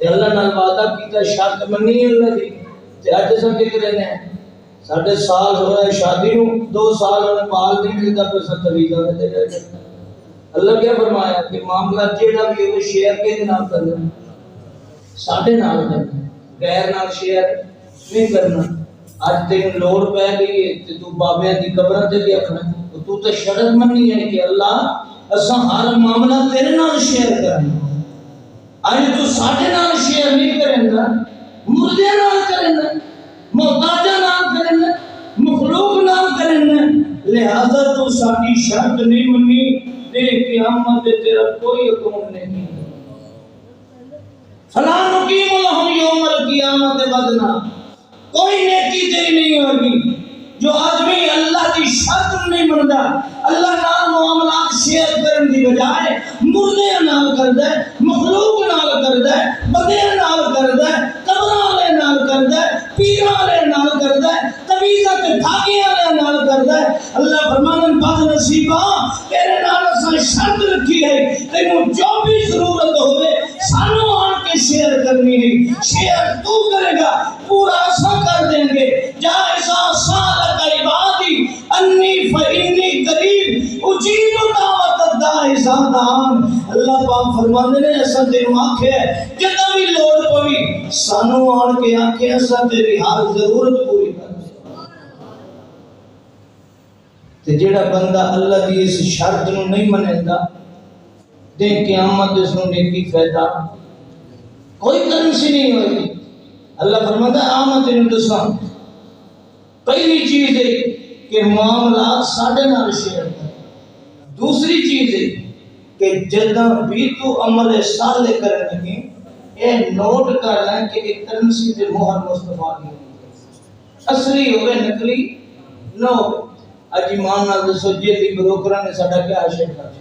اللہ نال وعدہ کیتا شرط منی اللہ دی تے اج اساں کی کرنے ہیں ساڈے سال ہوئے شادی نو 2 سال انہوں بال نہیں ملتا تو سب طریقہ میں دے جائے اللہ کیا فرمایا کہ معاملہ جیڑا بھی ہے شیئر کے نام کرنا ساڈے نال کرنا غیر نال شیئر نہیں کرنا اج تینوں لوڑ پے گئی ہے تے تو بابے دی قبر تے گیا اپنا تو تے شرط منی ہے کہ اللہ اساں ہر معاملہ تیرے نال شیئر کرنا آج تو ساڑھے نال شیئر نہیں کریں گا مردے نال کریں گا محتاجہ نال کریں گا مخلوق نال کریں گا لہذا تو ساڑھی شرط نہیں منی دے قیامت تیرا کوئی حکم نہیں فلا نقیم لہم یوم القیامت وزنا کوئی نیکی تیری نہیں ہوگی جو آدمی اللہ کی شرط نہیں مندا اللہ نال معاملات شیئر کرن دی بجائے مردے نال کردا ہے مخلوق نال کردا ہے بندے نال کردا ہے قبراں والے نال کردا ہے پیراں والے نال کردا ہے تعویذاں تے دھاگے والے نال کردا ہے اللہ فرماندے بد نصیبا تیرے نال اساں شرط رکھی ہے تینوں جو بھی ضرورت ہوے سانو آن کے شیئر کرنی ہے شیئر تو کرے گا پورا اساں کر دیں گے جا ایسا سالک عبادی انی فإنی قریب اجیب دعوت الداعی اذا دعان اللہ پاک فرماندے نے اساں تینوں آکھے جدوں بھی لوڑ پوی سانو آن کے آکھے اساں تیری ہر ضرورت پوری کر تے جیڑا بندہ اللہ دی اس شرط نو نہیں منیندا تے قیامت اس نو نیکی فائدہ کوئی کرنسی نہیں ہوئی اللہ فرماتا ہے آمد تینوں دساں پہلی چیز ہے کہ معاملات ساڑھے نال شیئر کر دوسری چیز ہے کہ جداں بھی تو عمل صالح کرنے لگے اے نوٹ کر لیں کہ ایک کرنسی تے مہر مصطفیٰ کی اصلی ہوئے نقلی نہ ہوئے اج ایمان نال دسو جیلی بروکراں نے ساڈا کیا حشر کر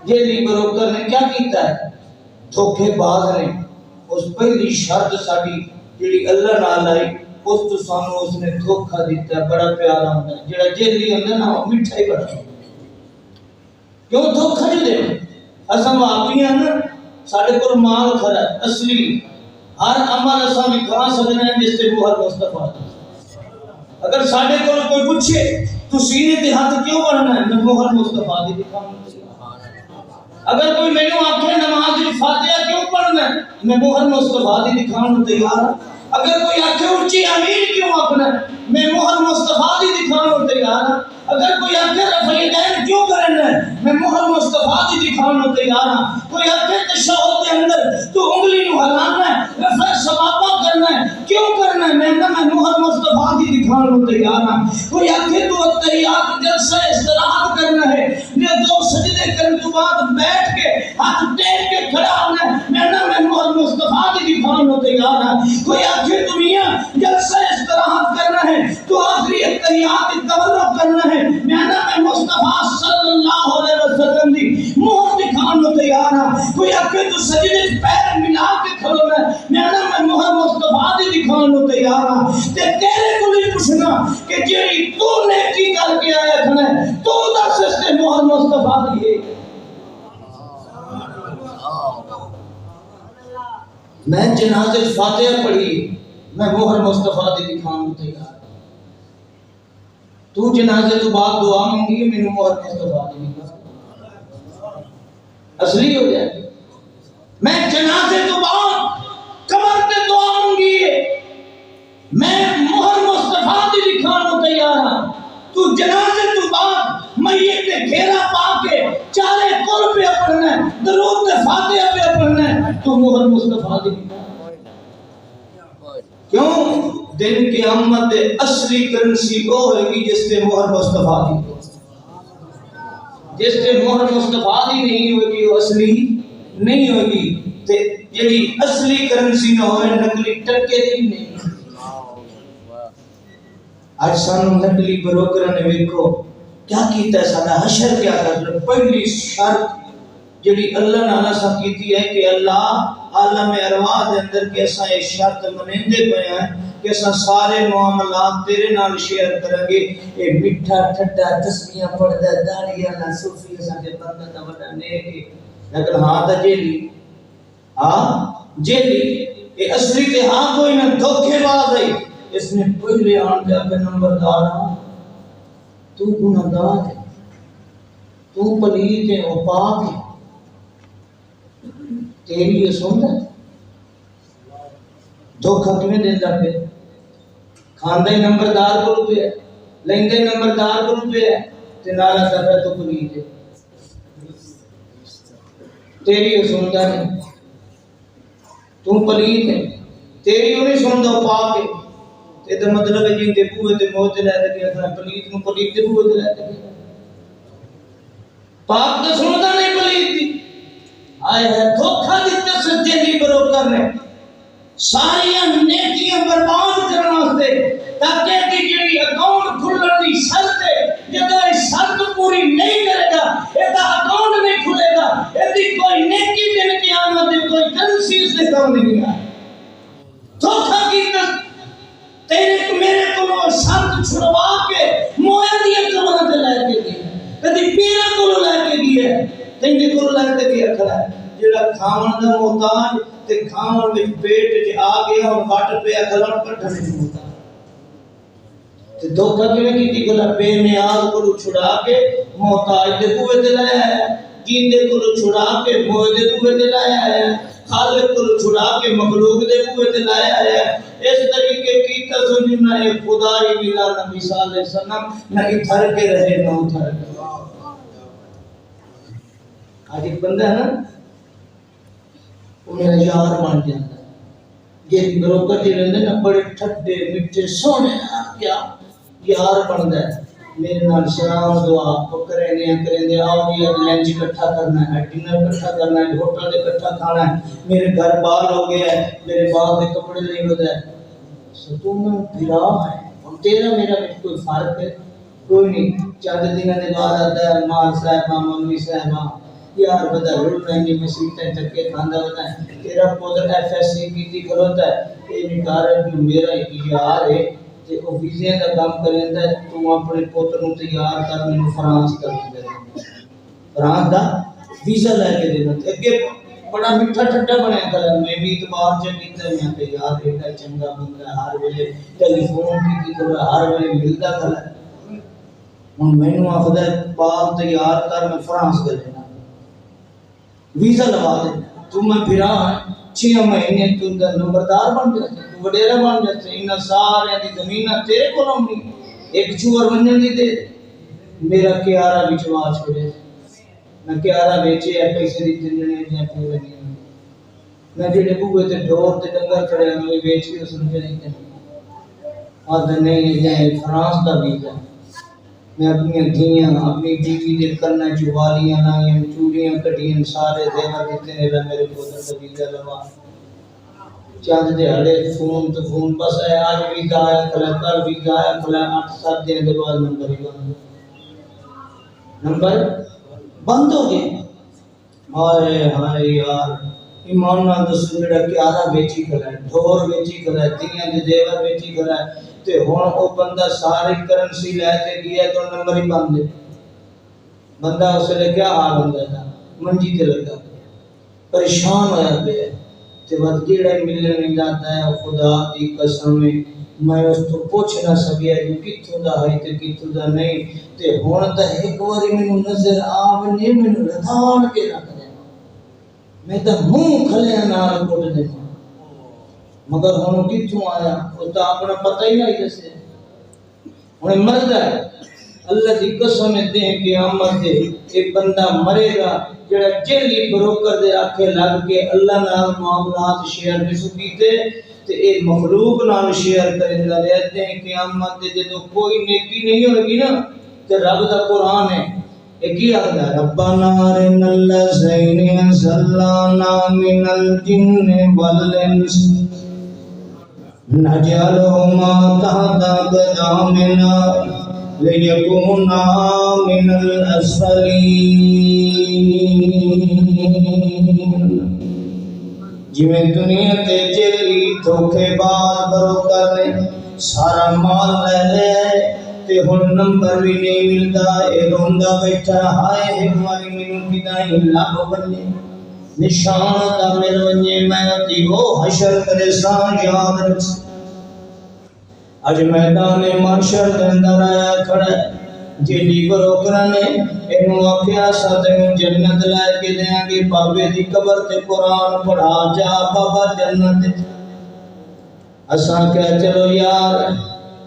جیلی بروکر نے کیا کیتا ہے دھوکے باز نے اس پہلی شرط ساڈی جڑی اللہ نال آئی اس تو سانو اس نے دھوکا دیتا ہے بڑا پیارا ہوندا ہے جڑا جیلی ہوندا نا وہ میٹھا ہی بڑا کیوں دھوکا جو دے اساں واپیاں نا ساڈے کول مال کھڑا ہے اصلی ہر عمل اساں دکھا سکدے ہیں جس تے مہر مصطفیٰ اگر ساڈے کول کوئی پوچھے تو سینے تے ہاتھ کیوں بننا ہے میں مہر مصطفیٰ دی دکھاؤں اگر کوئی مینوں آکھے نماز دی فاتحہ کیوں پڑھنا ہے میں مہر مصطفیٰ دی دکھاؤں تیار ہوں اگر کوئی آکھے اونچی آمین کیوں آکھنا ہے میں مہر مصطفیٰ دی دکھاؤں تیار ہوں اگر کوئی آکھے رفع یدین کیوں کرنا ہے میں مہر مصطفیٰ دی دکھاؤں تیار ہوں کوئی آکھے تشہد کے اندر تو انگلی نو ہلانا ہے رفع سبابہ کرنا ہے کیوں کرنا ہے میں مہر مصطفیٰ دی دکھاؤں تیار ہوں کوئی آکھے تو اتحیات جلسہ استراحت کرنا ہے یہ 2 سجدے کرنے تو بعد بیٹھ کے ہاتھ ٹیک کے کھڑا ہونا ہے میں مہر مصطفیٰ دی دکھاؤں تیار ہوں کوئی آکھے تو میاں جلسہ استراحت کرنا ہے تو آخری اتحیات تورک کرنا ہے میں مصطفیٰ صلی اللہ علیہ وسلم دی مہر دکھاؤں تیار ہوں کوئی آکھے تو سجدے پیر ملا کے کھڑونا ہے میں مہر مصطفیٰ دی دکھاؤں تیار ہوں تے تیرے کو بھی پوچھنا کہ جیڑی تو نیکی کر کے آیا کھنا ہے تو دس اس سے مہر مصطفیٰ دی ہے میں جنازے فاتحہ پڑھی میں مہر مصطفیٰ دی دکھاؤں تیار تو جنازے تو بعد دعا مانگی میں مہر مصطفیٰ دی دکھاؤں اصلی ہو جائے میں جنازے تو بعد قبر تے دعا مانگی میں مہر مصطفیٰ گھیرا پا کے چارے کل پہ پڑھنا ہے، درود فاتحہ پہ پڑھنا ہے، تو مہر مصطفیٰ دی کیوں؟ دن قیامت اصلی کرنسی وہ ہوئے گی جس پہ مہر مصطفیٰ دی، جس پہ مہر مصطفیٰ دی نہیں ہوگی وہ اصلی نہیں ہوگی، تے جڑی اصلی کرنسی نہ ہوئے نقلی ٹکے دی نہیں۔ آج سانو نقلی بروکروں نے ویکھو کیا کیتا ہے، سارا حشر کیا کرتا ہے۔ پہلی شرط جڑی اللہ نے ہمیں ساتھ کیتی ہے کہ اللہ عالم ارواح دے اندر کہ اساں یہ شرط منیندے پے ہیں کہ اساں سارے معاملات تیرے نال شیئر کریں گے۔ اے میٹھا ٹھڈا تسبیحاں پڑھدا داڑھی والا صوفی اساں دے بندہ دا بڑا نیک ہے، لیکن ہاں تے جیلی جیلی اے اصلی تے ہاں کوئی نہ دھوکے باز ہے۔ اس نے پہلے آن دے اپنے نمبردار تو گناہگار ہے، تو پلید ہے، وہ پاک ہے، تیری یہ سنتا ہے دھوکھا کیوں دیتا پہ کھاندے نمبردار کو روپے ہے، لیندے نمبردار کو روپے ہے، تنارا کر رہا تو پلید ہے، تیری یہ سنتا ہے، تو پلید ہے، تیری وہ نہیں سنتا پاک ہے۔ یہ تو مطلب ہے جن دے بوئے تے موت لے کے اپنا پلید نو پلید دے بوئے تے لے کے پاک تو سنتا نہیں پلید دی آئے ہے دھوکھا دیتے سجے نہیں بروکر نے ساری نیکیاں برباد کرنا ہوتے تاکہ دی جڑی اکاؤنٹ کھلن دی شرط ہے جب یہ شرط پوری نہیں کرے گا یہ اکاؤنٹ نہیں کھلے گا یہ کوئی نیکی دن قیامت دے کوئی کرنسی اس نے کام نہیں آئے۔ دھوکھا کیتا تیرے کو میرے کو شرط چھڑوا کے مویا دیا کمرہ تے لے کے گیا کدی پیرا کو لے کے گیا تینجے کو لے کے گیا کھڑا ہے جڑا کھاون دا محتاج تے کھاون وچ پیٹ وچ آ گیا اور وٹ پیا گلن کڈھن دی محتاج تے دھوکا کیویں کیتی گلا بے نیاز کو چھڑا کے محتاج دے بوئے تے لایا ہے، جیندے کو چھڑا کے موئے دے بوئے تے لایا ہے، خالق کو چھڑا کے مخلوق دے بوئے تے لایا ہے۔ اس طریقے کی تصویر نہ ایک خدای ملا نہ مثال سنم نہ ادھر کے رہے نہ ادھر کے۔ آج ایک بندہ ہے نا وہ میرا یار بن جاتا ہے، یہ بروکر جی رہتے نا بڑے ٹھڈے میٹھے سونے کیا یار بنتا ہے میرے نال سلام دعا کریں دے آؤ جی لنچ اکٹھا کرنا ہے، ڈنر اکٹھا کرنا ہے، ہوٹل اکٹھا کھانا ہے، میرے گھر بال ہو گیا ہے، میرے باپ کے کپڑے نہیں ہوتا ہے، ستونا بھرا ہے اور تیرا میرا کوئی فرق ہے کوئی نہیں۔ چند دنوں کے بعد آتا ہے ماں صاحبہ ممی صاحبہ یار بدا رول مہنگی مسیحتیں چکے کھاندہ ہوتا ہے، تیرا پودر ایف ایس سی کی تھی کھلوتا ہے، یہ نکار ہے جو میرا یار ہے تے او ویزے کا کام کریندا ہے، تو اپنے پوتر نوں تیار کر میں فرانس کر دے فرانس دا ویزا لے کے دینا تے اگے بڑا میٹھا ٹھڈا بنیا کلا میں بھی اعتبار چ کیتا میں تے یار ایڈا چنگا بندہ ہر ویلے ٹیلی فون کی کلا ہر ویلے ملدا کلا ہن مینوں آکھدا ہے باپ تیار کر میں فرانس کر دینا ویزا لگا دے تو میں پھرا 6 مہینے تو نمبردار بن جاتا تو وڈیرا بن جاتا انہاں سارے دی زمیناں تیرے کولوں نہیں ایک چور ونجن دی دے میرا کیارا بچوا چھوڑے میں کیارا بیچے پیسے دی جننے جے پورے نہیں میں جڑے بوئے تے ڈور تے ڈنگر کھڑے میں بیچ کے اس نے نہیں تے اور نہیں جائے فرانس دا ویزا میں اپنی دھیاں اپنی بیوی دے کرنا چوالیاں لائیں چوڑیاں کٹیاں سارے زیور دیتے نے میرے پوتر کا ویزا لگا چند دیہڑے فون تو فون بس ہے آج ویزا آیا کل ویزا آیا کل 8-7 دن کے بعد نمبر بند ہو گئے۔ ہائے ہائے یار ایمان نال دسو جڑا کیارا بیچی کھڑا ہے ڈھور بیچی کھڑا ہے دیاں دے زیور بیچی کھڑا ہے تے ہن او بندہ ساری کرنسی لے کے گیا تو نمبر ہی بند ہے بندہ اس نے کیا حال ہوندا ہے منجی تے لگا پریشان ہویا پیا تے وقت جڑا ملنے نہیں جاتا ہے خدا دی قسم میں اس تو پوچھ نہ سکیا کہ کتھوں دا ہے تے کتھوں دا نہیں تے ہن تے ایک واری مینوں نظر آونے مینوں لتاڑ کے رکھ دے میں تے منہ کھلے نال کٹ دے مگر ہن کتھوں آیا او تے اپنا پتہ ہی نہیں دسے ہن مرد ہے اللہ دی قسم دے قیامت دے ایک بندہ مرے گا جڑا جیلی بروکر دے آکھے لگ کے اللہ نال معاملات شیئر نہیں کیتے تے اے مخلوق نال شیئر کریندا رہتے ہیں قیامت دے جدوں کوئی نیکی نہیں ہوگی نا تے رب دا قرآن ہے ایک ہی آگا ربنا ارنا الذین ضللنا من الجن والانس نجعلهما تحت أقدامنا ليكونا من الأسفلين جویں دنیا تے جیلی دھوکے باز بروکر نے سارا مال لے لے تے ہن نمبر بھی نہیں ملتا اے روندا بیٹھا ہائے ایک واری مینوں کدائیں لب بنے نشان دا میرے ونجے میں تی وہ حشر کرے سان یاد رکھ اج میدان محشر دے اندر آیا کھڑا جیلی بروکراں نے اینوں آکھیا ساتوں جنت لے کے دیاں گے بابے دی قبر تے قرآن پڑھا جا بابا جنت اساں کہہ چلو یار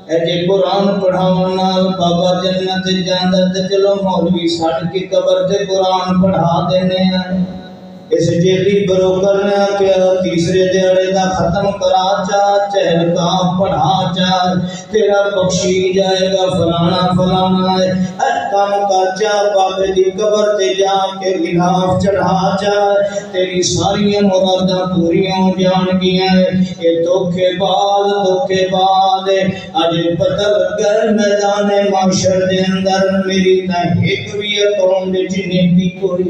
اے جے قرآن پڑھاون نال بابا جنت جاندا تے چلو مولوی سڑ کے قبر تے قرآن پڑھا دینے ہیں اس جیلی بروکر نے کیا تیسرے دیڑے دا ختم کرا چا چہل کا پڑھا چا تیرا بخشی جائے گا فلانا فلانا ہے کام کر چا بابے دی قبر تے جا کے غلاف چڑھا چا تیری ساری مراداں پوریاں ہو جان گیاں اے دھوکے بعد اج پتہ لگا میدان محشر دے اندر میری نہ ایک بھی اکاؤنٹ وچ نیکی کوئی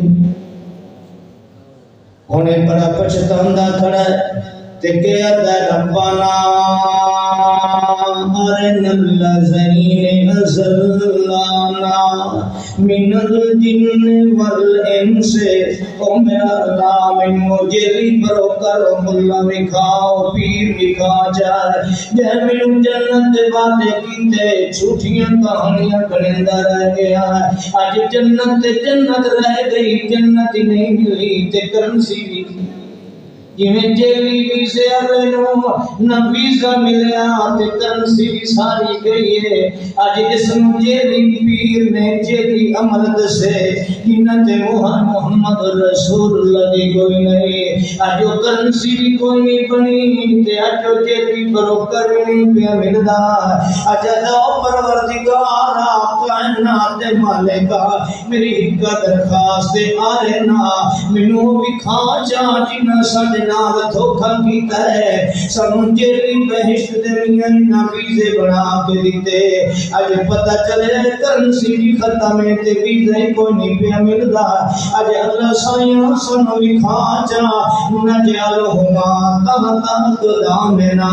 انہیں بڑا پچھتاندہ کھڑا ہے تے کہیا ربنا ارنا الذین ضللنا من الجن والانس او میرا نام جیلی بروکر ملا وکھاؤ پیر وکھا جائے جے مینوں جنت دے وعدے کیتے جھوٹیاں کہانیاں گھڑیندا رہ گیا اج جنت رہ گئی جنت ہی نہیں ملی تے کرنسی بھی جویں جیلی ویزے والے نوں نہ ویزا ملیا تے کرنسی بھی ساری گئی ہے اج اس نوں جیلی پیر نے جیلی عمل دسے جنہاں تے محمد رسول اللہ دی کوئی نہیں اج کرنسی بھی کوئی نہیں بنی تے اج جیلی بروکر نہیں پیا ملدا اج دا پروردگار کائنات دے مالکا میری ایک درخواست آ رہنا مینوں وکھا جا جنہاں ساڈے نال دھوکا کیتا ہے سانوں جیلی بہشت دے میاں نہ ویزے بنا کے دتے اج پتہ چلے کرنسی بھی ختم ہے تے ویزا ہی کوئی نہیں پیا ملدا اج اللہ سایاں سانوں وکھا جا نجعلهما تحت اقدامنا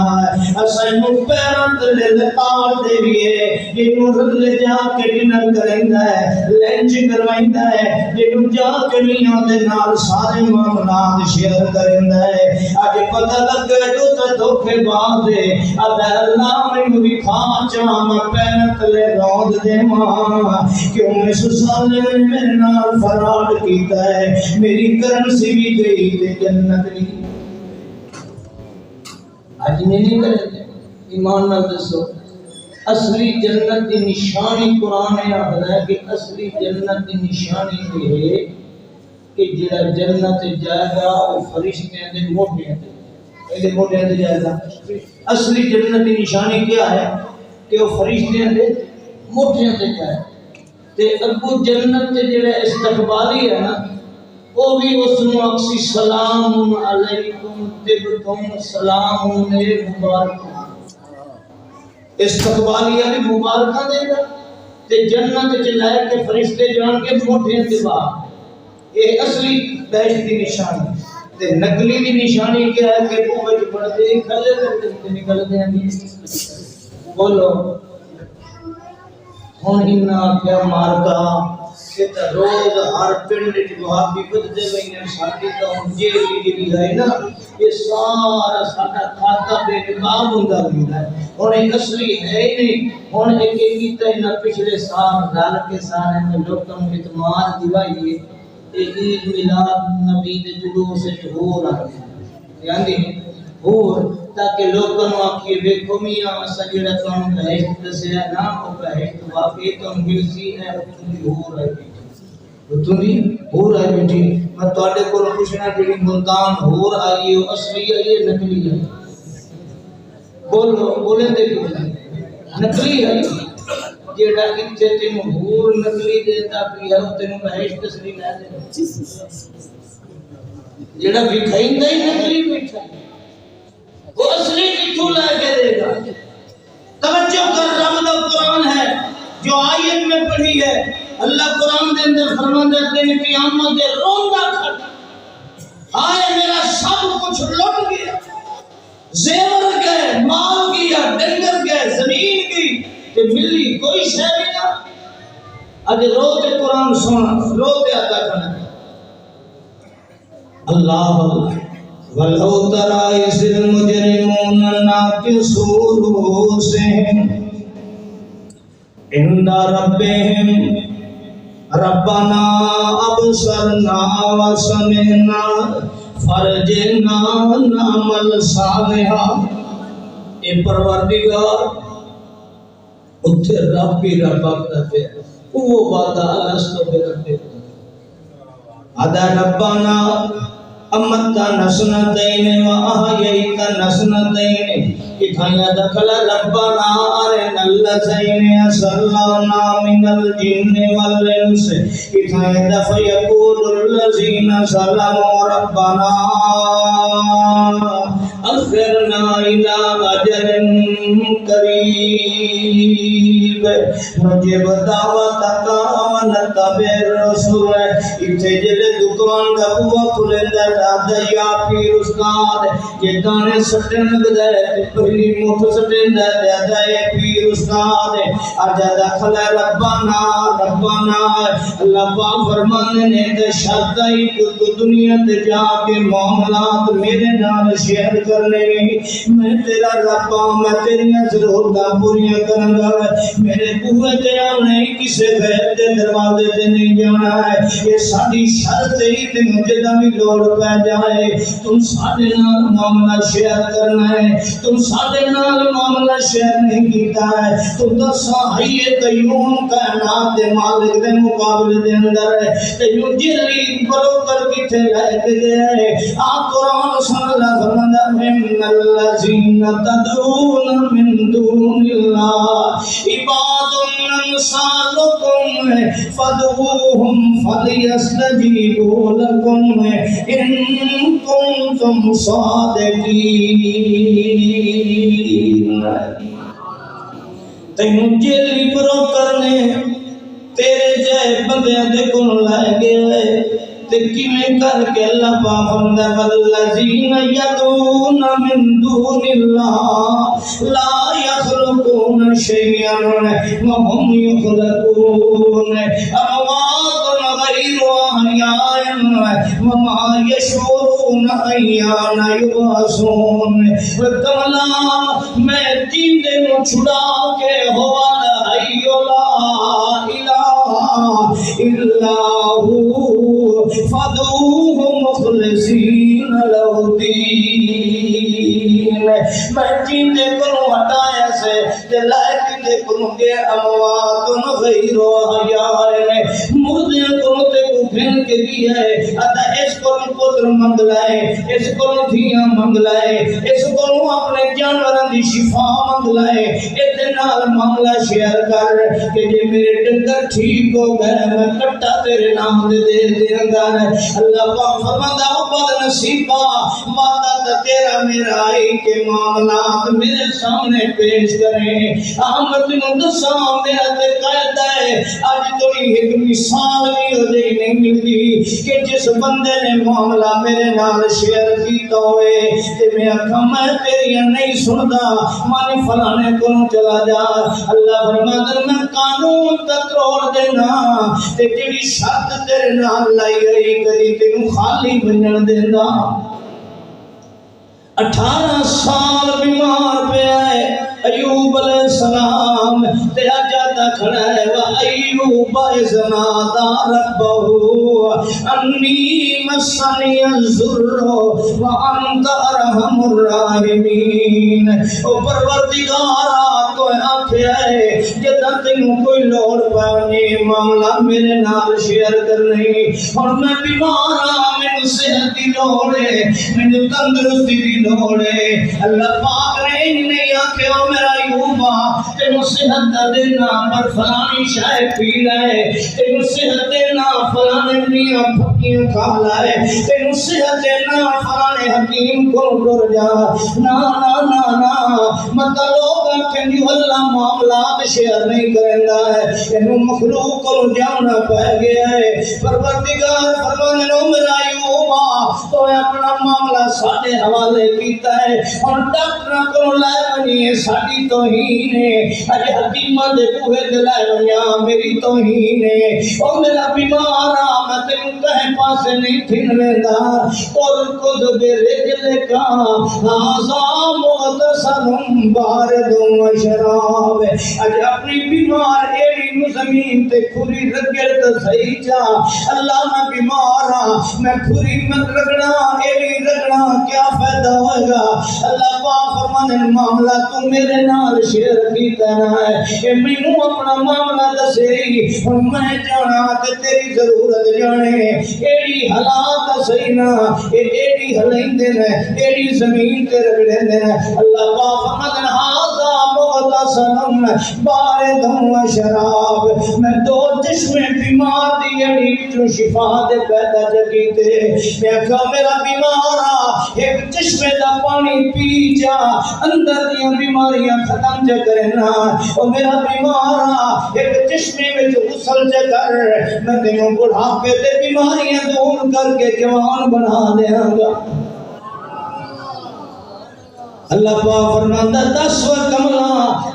اسانوں پیراں تلے لتاڑ دیویے جنوں رل جا کے ڈنر کریندا ہے لنچ کروائندا ہے جنوں جا کے میاں دے نال سارے معاملات شیئر کریندا ہے اج پتہ لگ گیا جو تے دھوکے باز ہے اب اللہ مینوں وکھا چا میں پیراں تلے روند دیواں کیوں میں سال نے میرے نال فراڈ کیتا ہے میری کرنسی بھی گئی تے جنت بھی اج نہیں کرے ایمان نال دسو اصلی جنت دی نشانی قرآن ہے کہ اصلی جنت دی نشانی یہ ہے کہ جڑا جنت جائے گا وہ فرشتیاں دے موٹیاں تے جائے گا اصلی جنت دی نشانی کیا ہے کہ وہ فرشتیاں دے موٹیاں تے جائے تے ابو جنت تے جڑا استقبالی ہے نا وہ بھی اس نو اکسی سلام علیکم طبتم سلام مبارک استقبالیہ بھی مبارکہ دے گا تے جنت چ لے کے فرشتے جان کے موٹے انتباہ یہ اصلی بہشت دی نشانی تے نقلی دی نشانی کیا ہے کہ وہ وچ پڑھتے کھلے تے نکلتے ہیں بولو ہن انہاں کیا مارکا کہ روز ہر پنڈ وچ وہابی بدتے وینے ساڈی قوم جیلی جڑی ہے نا یہ سارا ساڈا کھاتا بے نقاب ہوندا ویندا ہے ہن ایک اصلی ہے نہیں ہن ایک کیتا نہ پچھلے سال رل کے سارے لوکاں نوں اعتماد دیوائیے عید میلاد نبی دے جلوس وچ ہور آ گیا یعنی ہور تاکہ لوگوں کو آکھیے دیکھو میاں اسا جڑا تانوں بہشت دسیا نا او بہشت واقعی تانوں ملسی ہے اتوں دی ہو رہی اتوں دی ہو رہی بیٹی میں تواڈے کول پوچھنا جڑی ملتان ہور آئی ہے اصلی ہے نقلی ہے بولو بولے تے نقلی ہے جیڑا اتنے تینوں ہور نقلی دیتا پیا تینوں بہشت تسلی لے دے جیڑا بکھائندا ہی نقلی بیٹھا وہ اصلی کتھوں لے کے دے گا توجہ کر رب دا قرآن ہے جو آیت میں پڑھی ہے اللہ قرآن دے اندر فرماندا ہے دن قیامت دے روندا کھڑ ہائے میرا سب کچھ لٹ گیا زیور گئے مال گیا ڈنگر گئے زمین گئی کہ ملی کوئی شے نہیں نہ اج رو تے قرآن سنا رو تے ادا کرنا اللہ ولو ترى إذ المجرمون ناكسوا رؤوسهم عند ربهم ربنا أبصرنا وسمعنا فرجعنا نعمل صالحا اے پروردگار اتھے رب بھی رب کرتے وہ وعدہ الست بربکم ادا ربنا امتنا سنتين وأحييتنا سنتين إذا دخل ربنا أرنا الذين أسلمنا من الجن والإنس إذا فيقول الذين سلموا ربنا أخرنا إلى أجل قريب نجيب دعوتك ونتبع الرسول إذا جل دکان دا بوا کھلندا دادا پیر استاد یہ دانے سٹن لگدا ہے پہلی موٹھ سٹن دادا پیر استاد اجا داخل ربنا ربنا اللہ پاک فرمانے نے تے شادائی تو دنیا تے جا کے معاملات میرے نال شیئر کرنے میں تیرا رب میں تیریاں ضرورتاں پوریاں کروں گا میرے بوئے تے نہیں کسے غیر دے دروازے تے نہیں جانا ہے یہ ساری شرط ہی تے مجھے دا بھی لوڑ پہ جائے تم سارے نال معاملہ شیئر کرنا ہے تم سارے نال معاملہ شیئر نہیں کیتا ہے تم تو صحیح قیوم کائنات دے مالک دے مقابلے دے اندر ہے تے جو جلی بلو کر کتے لے کے گئے قرآن سن اللہ فرماتا ہے من الذین تدعون من دون اللہ عباد امثالکم فادعوہم فلیستجیبوا لکم ان کنتم صادقین تینوں جیلی برو کرنے تیرے جائے بندیاں دے کن لائے گئے تے کیویں کر کے اللہ پاک فرماتا ہے والذین یدعون من دون اللہ لا یخلقون شیئا وهم یخلقون اموات غیر احیاء وما یشعرون ایان یبعثون کملا میں جیندے نو چھڑا کے ہوا حی لا الہ الا ہو فادعوہ مخلصین لہ الدین میں جیندے کنو ہٹایا سے تے لائق دے کنو گے اموات غیر احیاء مردے کنو تے کو پھن کے دی ہے اتا اس کنو پتر منگ لائے اس کنو دھیاں منگ لائے اس کنو اپنے جانوران دی شفا منگ لائے اتنال معاملہ شیئر کر کہ جے میرے ڈنگر ٹھیک ہو گئے میں کٹا تیرے نام دے دیا گا اللہ پاک فرماتا ہے بد نصیبہ وعدہ تا تیرا میرا آئی کے معاملات میرے سامنے پیش کریں احمد مدسہ میرا تے قائدہ ہے آج توڑی ایک مثال بھی ہو جائے نہیں ملتی کہ جس بندے نے معاملہ میرے نال شیئر کیتا ہوئے تے میں اکھا میں تیری نہیں سندا مانی فلانے کو چلا جا اللہ فرماتا ہے میں قانون تتروڑ دینا تے تیری شرط تیرے نال لائی گئی کدی تینوں خالی بنن دینا 18 سال بیمار پہ آئے ایوب علیہ السلام تے اجاتا کھڑا ہے وا ایوب اذ نادى ربه انی مسنی الضر وانت ارحم الراحمین۔ او پروردگارا تو آکھیا ہے جداں تینوں کوئی لوڑ پانی معاملہ میرے نال شیئر کرنی، اور میں بیمار ہاں، مینوں صحت دی لوڑ ہے، مینوں تندرستی دی لوڑ ہے۔ اللہ پاک نے نہیں آکھیا میرا ایوبا تینوں صحت دا دینا پر فلانی شے پی لے، تینوں صحت دینا فلانے میاں پھکیاں کھا لے، تینوں صحت دینا فلانے حکیم کو ڈر جا۔ نا نا نا نا مت لوگ آکھیں جو اللہ معاملات شیئر نہیں کرندا ہے، اینوں مخلوق کو جانا پہ گیا ہے۔ پروردگار فرمانے لو میرا ایوبا تو اپنا معاملہ ساڈے حوالے کیتا ہے، اور ڈاکٹر کو لے ونی ساڈی توہین ہے، اج حکیماں دے بوہے تے لے ونیا میری توہین ہے۔ او میرا بیمار آ میں تینوں کہیں پاسے نہیں پھر لیندا، اور خود بے رجل کا ہاذا مغتسل بارد و شراب۔ اج اپنی بیمار ایڑی نو زمین تے کھری رگڑ تے صحیح جا، اللہ میں بیمار ہاں میں کھری مت رگڑا ایڑی رگڑا کیا فائدہ ہوئے گا۔ اللہ پاک فرمانے معاملہ تو میرے نال شیئر کیتا نہ ہے، اے مینوں اپنا معاملہ دسے ہن میں جانا تے تیری ضرورت جانے۔ ایڑی حالات صحیح نہ ایڑی ہلیندے نے ایڑی زمین تے رگڑے نے۔ اللہ پاک فرمانے ہاذا مغتسل بارد و شراب، میں دو چشم بیمار دی ایڑی جو شفا دے پیدا جگیتے، میں کہا میرا بیمارا ایک چشمے دا پانی پی جا اندر دیاں بیماریاں ختم جا کرنا، اور میرا بیمارا ایک چشمے میں جو غسل جا کر میں تینوں بڑھاپے دے بیماریاں دور کر کے جوان بنا دیاں گا۔ اللہ پاک فرماندا 10 کملا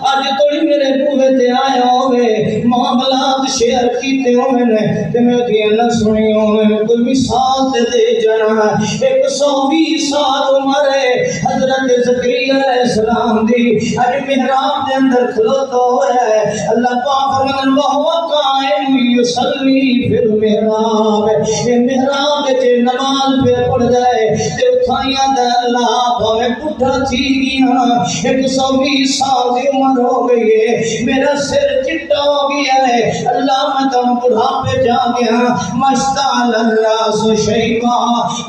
اج توڑی میرے بوہے تے آیا ہوئے، معاملات شیئر کیتے ہوئے نے تے میں دیاں نہ سنی ہوئے، کوئی مثال تے دے جانا۔ 120 سال عمر ہے حضرت زکریا علیہ السلام دی، اج محراب دے اندر کھلوتا ہوا ہے۔ اللہ پاک فرماندا وَهُوَ قَائِمٌ يُصَلِّي فِي الْمِحْرَابِ، اے محراب وچ نماز پہ پڑھ جائے تے اٹھائیاں دے اللہ بھاوے پٹھا تھی گیا، 120 سال کی عمر ہو گئی ہے، میرا سر چٹا ہو گیا ہے، اللہ میں تم بڑھاپے جا گیا۔ مشتعل الراس شیبا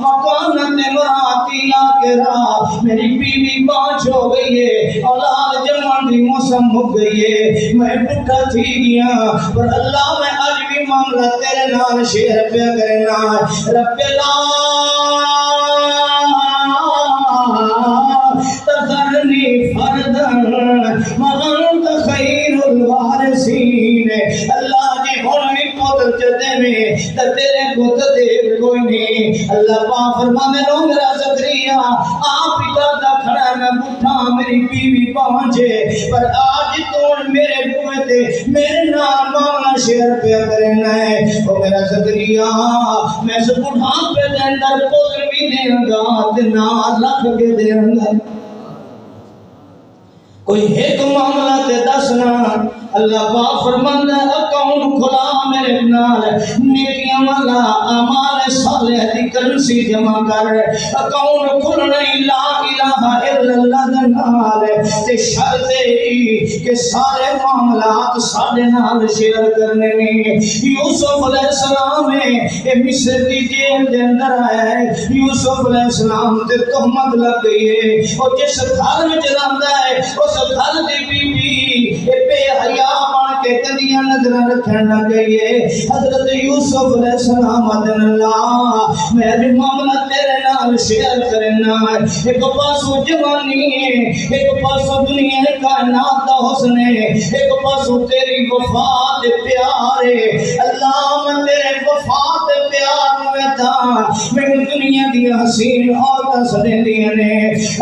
مکانت امراتی آکرا، میری بیوی بانچ ہو گئی ہے، اولاد جمعن دی موسم ہو گئی ہے، میں پٹھا تھی گیا، پر اللہ میں آج بھی معاملہ تیرے نال شیئر پہ کرنا۔ رب تذرنی فردن وانت خیر الوارثین۔ اللہ جی ہن بھی پتر چدے میں تے تیرے پت دے کوئی نہیں۔ اللہ پاک فرماندے لو میرا زکریا آپ پتا دا کھڑا میں بٹھا میری بیوی پہنچے، پر آج تو میرے بوئے تے میرے نال معاملہ شیئر پہ کرنا ہے۔ او میرا زکریا میں اس بڑھاپے دے اندر پتر بھی دیاں گا تے نال لکھ کے دیاں گا۔ کوئی ایک معاملہ تے دسنا۔ اللہ پاک فرماندا ہے اکاؤنٹ کھلا میرے نال، نیکیاں والا اعمال صالح دی کرنسی جمع کر، اکاؤنٹ کھلنا لا الہ الا اللہ دے نال تے شرط ہے کہ سارے معاملات ساڈے نال شیئر کرنے نے۔ یوسف علیہ السلام ہے مصر دی جیل دے اندر آیا ہے، یوسف علیہ السلام تے تہمت لگ گئی ہے، اور جس گھر وچ رہندا ہے اس گھر دی بی بی بے حیا بن کے گندیاں نظراں رکھن لگ گئی ہے۔ حضرت یوسف علیہ السلام آدن اللہ میں بھی معاملہ تیرے نال شیئر کرنا ہے۔ ایک پاسو جوانی ہے، ایک پاسو دنیا کائنات دا حسن ہے، ایک پاسو تیری وفا تے پیار ہے۔ اللہ میں تیرے وفا تے پیار میں تھا، میں دنیا دی حسین عورتاں سدے دیاں نے۔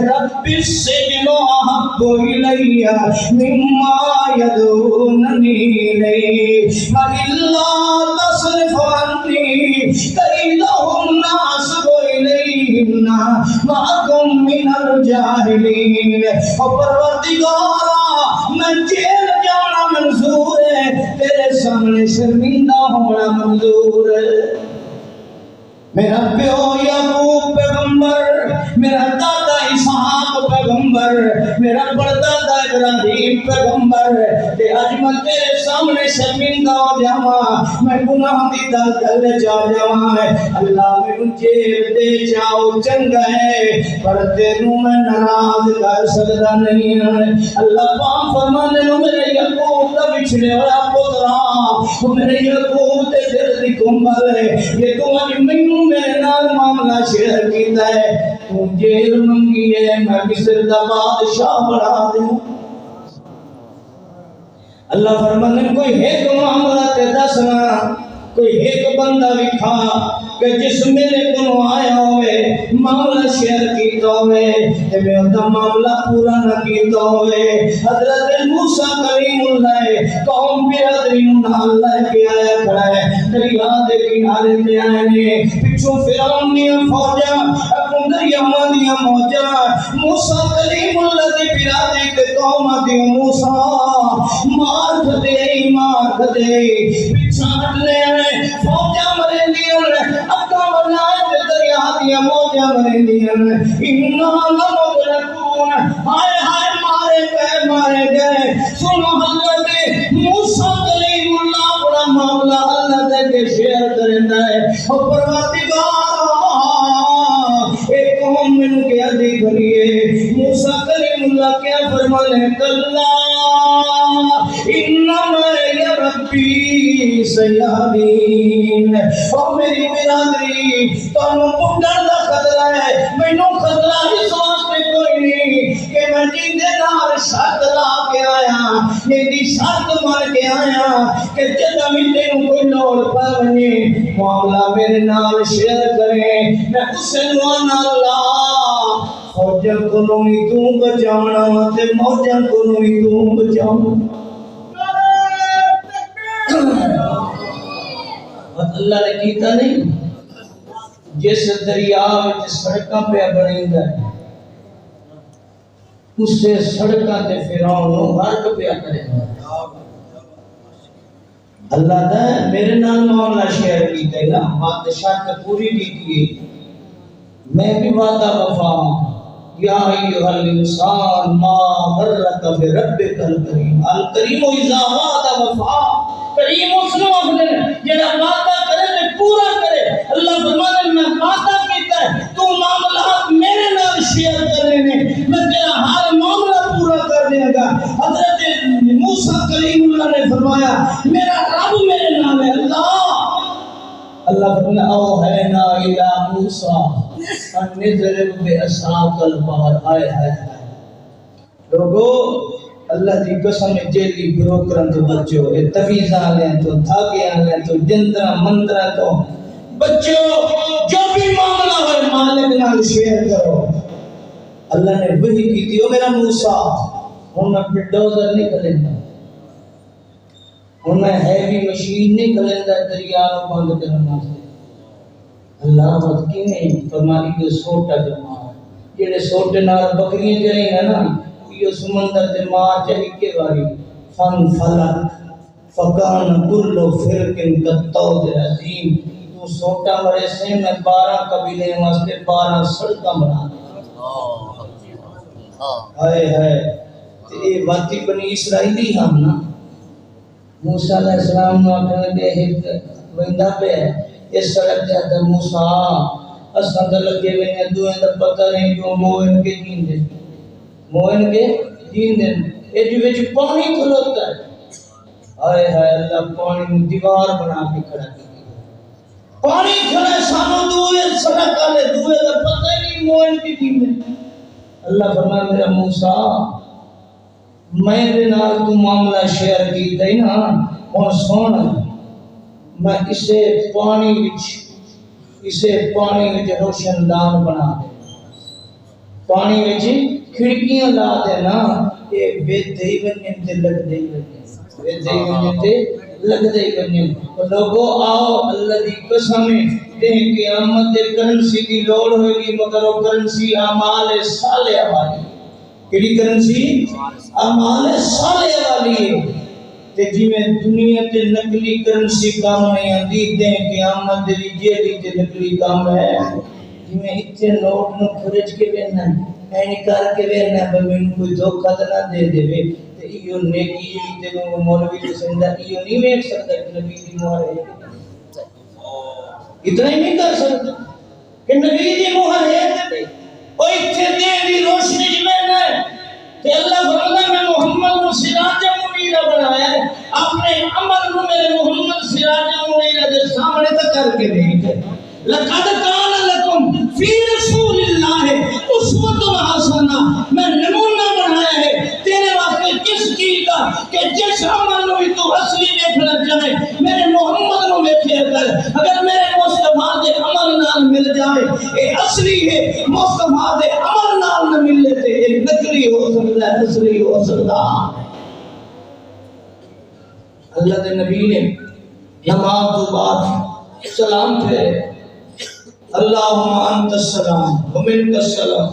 رب السجن احب الی مما يدعوننی الیہ والا تصرف عنی کیدہن اصب الیہم انا معکم من الجاہلین، اور پروردگارا میں جیل جانا منظور ہے، تیرے سامنے شرمندہ ہونا منظور ہے۔ میرا پیو یعقوب پیغمبر، میرا دادا اسحاق پیغمبر، میرا پردادا ابراہیم پیغمبر، تے اج میں تیرے سامنے شرمندہ ہو جاواں، میں گناہ دی دل گل جا جاواں، اللہ مینوں جیل دے جاؤ چنگا ہے، پر تینوں میں ناراض کر سکدا نہیں ہے۔ اللہ پاک فرماندے نو میرے یعقوب دا بچھڑے ہویا پترا، میرے یعقوب تے دل دی کمبل ہے، یہ تو اج مینوں میرے نال معاملہ شیئر کیتا ہے، تو جیل منگی ہے میں مصر دا بادشاہ بنا دوں۔ اللہ فرمانے کوئی ایک معاملہ تے دسنا، کوئی ایک بندہ لکھا کہ جس میرے کو آیا ہوئے معاملہ شیئر کیتا ہوئے تے میں اندھا معاملہ پورا نہ کیتا ہوئے۔ حضرت موسیٰ کلیم اللہ قوم برادری نال لے کے آیا کھڑا ہے، دریا دے کنارے تے آئے نے، پچھوں فرعون دیاں فوجاں، اگوں دریاواں دیاں موجاں، موسیٰ کلیم اللہ دی برادری تے قوم دی موسیٰ مار کھدے پچھاٹ لے آئے، فوجاں مرے دیاں اکا بنائے دریا دیا موجہ مرندیاں، انہا لمدرکون، ہائے ہائے مارے گئے۔ سنو حضرت موسیٰ کلیم اللہ بڑا معاملہ اللہ دے کے شیئر کرنا ہے، اور پروردگار ایک قوم من کے عدی بنیے، موسیٰ کلیم اللہ کیا فرمانے کلا انما یا ربی سیہدین، اور میری برادری تانوں پٹھن دا خطرہ ہے، مینوں خطرہ اس واسطے کوئی نہیں کہ میں جیندے نال شرط لا کے آیا، میری شرط مار کے آیا کہ جدہ بھی تینوں کوئی لوڑ پاونے معاملہ میرے نال شیئر کریں، میں اس نوانا اللہ فوجن کو نوی تو بچاونا تے موجن کو نوی تو بچاونا۔ اللہ نے کیتا نہیں جس دریا وچ سڑکاں پہ بنیندا ہے اس سے سڑکاں تے فرعون نو غرق پیا کرے، اللہ نے میرے نال معاملہ شیئر کیتا ہے نا، بادشاہ تے پوری کی میں بھی وعدہ وفا یا ایھا الانسان ما غرک بربک الکریم، الکریم اذا وعد وفا، کریم اس نو آخدے جڑا وعدہ کرے تے پورا کرے۔ اللہ فرمانے میں وعدہ کیتا ہے تو معاملات میرے نال شیئر کرنے نے، میں تیرا ہر معاملہ پورا کر دے گا۔ حضرت موسیٰ کلیم اللہ نے فرمایا میرا رب میرے نال ہے۔ اللہ فرمایا اوحینا الی موسیٰ ان نضرب بعصاک البحر، آئے آئے لوگو اللہ دی قسم جیلی بروکرن تو بچو، تفیزاں لیں تو دھاگیاں لیں تو جندرہ مندرہ تو بچو، جو بھی معاملہ ہے مالک نال شیئر کرو۔ اللہ نے وحی کی تھی، او میرا موسیٰ ہوں میں بلڈوزر نہیں کھلیں گا، ہوں میں ہیوی مشین نہیں کھلیں گا دریا کو بند کرنا سے۔ اللہ بات کی نہیں فرمانی کے سوٹا جمع جیڑے سوٹے نال بکریاں چلیں گا نا، یہ سمندر تے ماں چلی کے واری فن فلک فکان کلو فرقن کالطود العظیم، تو سوٹا مرے سے میں 12 قبیلے واسطے 12 سڑکاں بنا دے۔ ہائے ہائے تے واتی بنی اسرائیلی ہم نا، موسیٰ علیہ السلام نے آکھنے کے ایک ویندا پہ اس سڑک تے آتا موسیٰ اساں تے لگے وینے دوئیں دا پتہ نہیں جو موہن کے جین دے، موہن کے جین دے اے جو وچ پانی کھلوتا ہے، ہائے ہائے اللہ پانی میں دیوار بنا کے کھڑا کی، پانی کھڑا سانو دوئے سڑک والے دوئے دا پتہ نہیں موہن کے جین دے۔ اللہ فرمایا میرا موسیٰ میں دے نال تو معاملہ شیئر کیتا ہی نا، اور سونا میں اسے پانی وچ روشن دان بنا دے، پانی وچ کھڑکیاں لا دینا، یہ بے دئی ونجن تے لگ دئی ونجن، بے دئی ونجن تے لگتے ہی بننے لوگوں آؤ اللہ دی قسم دے قیامت کرنسی دی لوڑ ہوئے گی مگر وہ کرنسی اعمال صالحہ والی کیڑی کرنسی اعمال صالحہ والی ہے تے جی میں دنیا تے نقلی کرنسی کام نہیں آندی دے قیامت دی جیڑی تے نقلی کام ہے جی میں اتنے نوٹ نو خرچ کے بینا اینی کر کے بینا بمین کوئی دھوکہ نہ دے دے تے ایو نیکی جی تے مولوی پسندہ ایو نہیں ویکھ سکتا کہ نبی دی مہر ہے اتنا ہی نہیں کر سکتا کہ نبی دی مہر ہے او اتنے دے دی روشنی جی میں ہے کہ اللہ فرماتا میں محمد کو سراج منیرہ بنایا ہے اپنے عمل کو میرے محمد سراج منیرہ دے سامنے تک کر کے نہیں کہ لقد کان لکم فی رسول اللہ اسوۃ حسنہ میں نمونہ بنایا ہے تیرے واسطے کس چیز کا کہ جس عمل کو تو اصلی دیکھنا چاہے میرے محمد کو دیکھے کر اگر میرے مصطفیٰ دے عمل نال مل جائے اے اصلی ہے مصطفیٰ دے عمل نال نہ ملے تے اے نقلی ہو سکتا ہے اصلی ہو سکتا اللہ دے نبی نے نماز تو بعد سلام پھیرے اللہم انت السلام ومنک السلام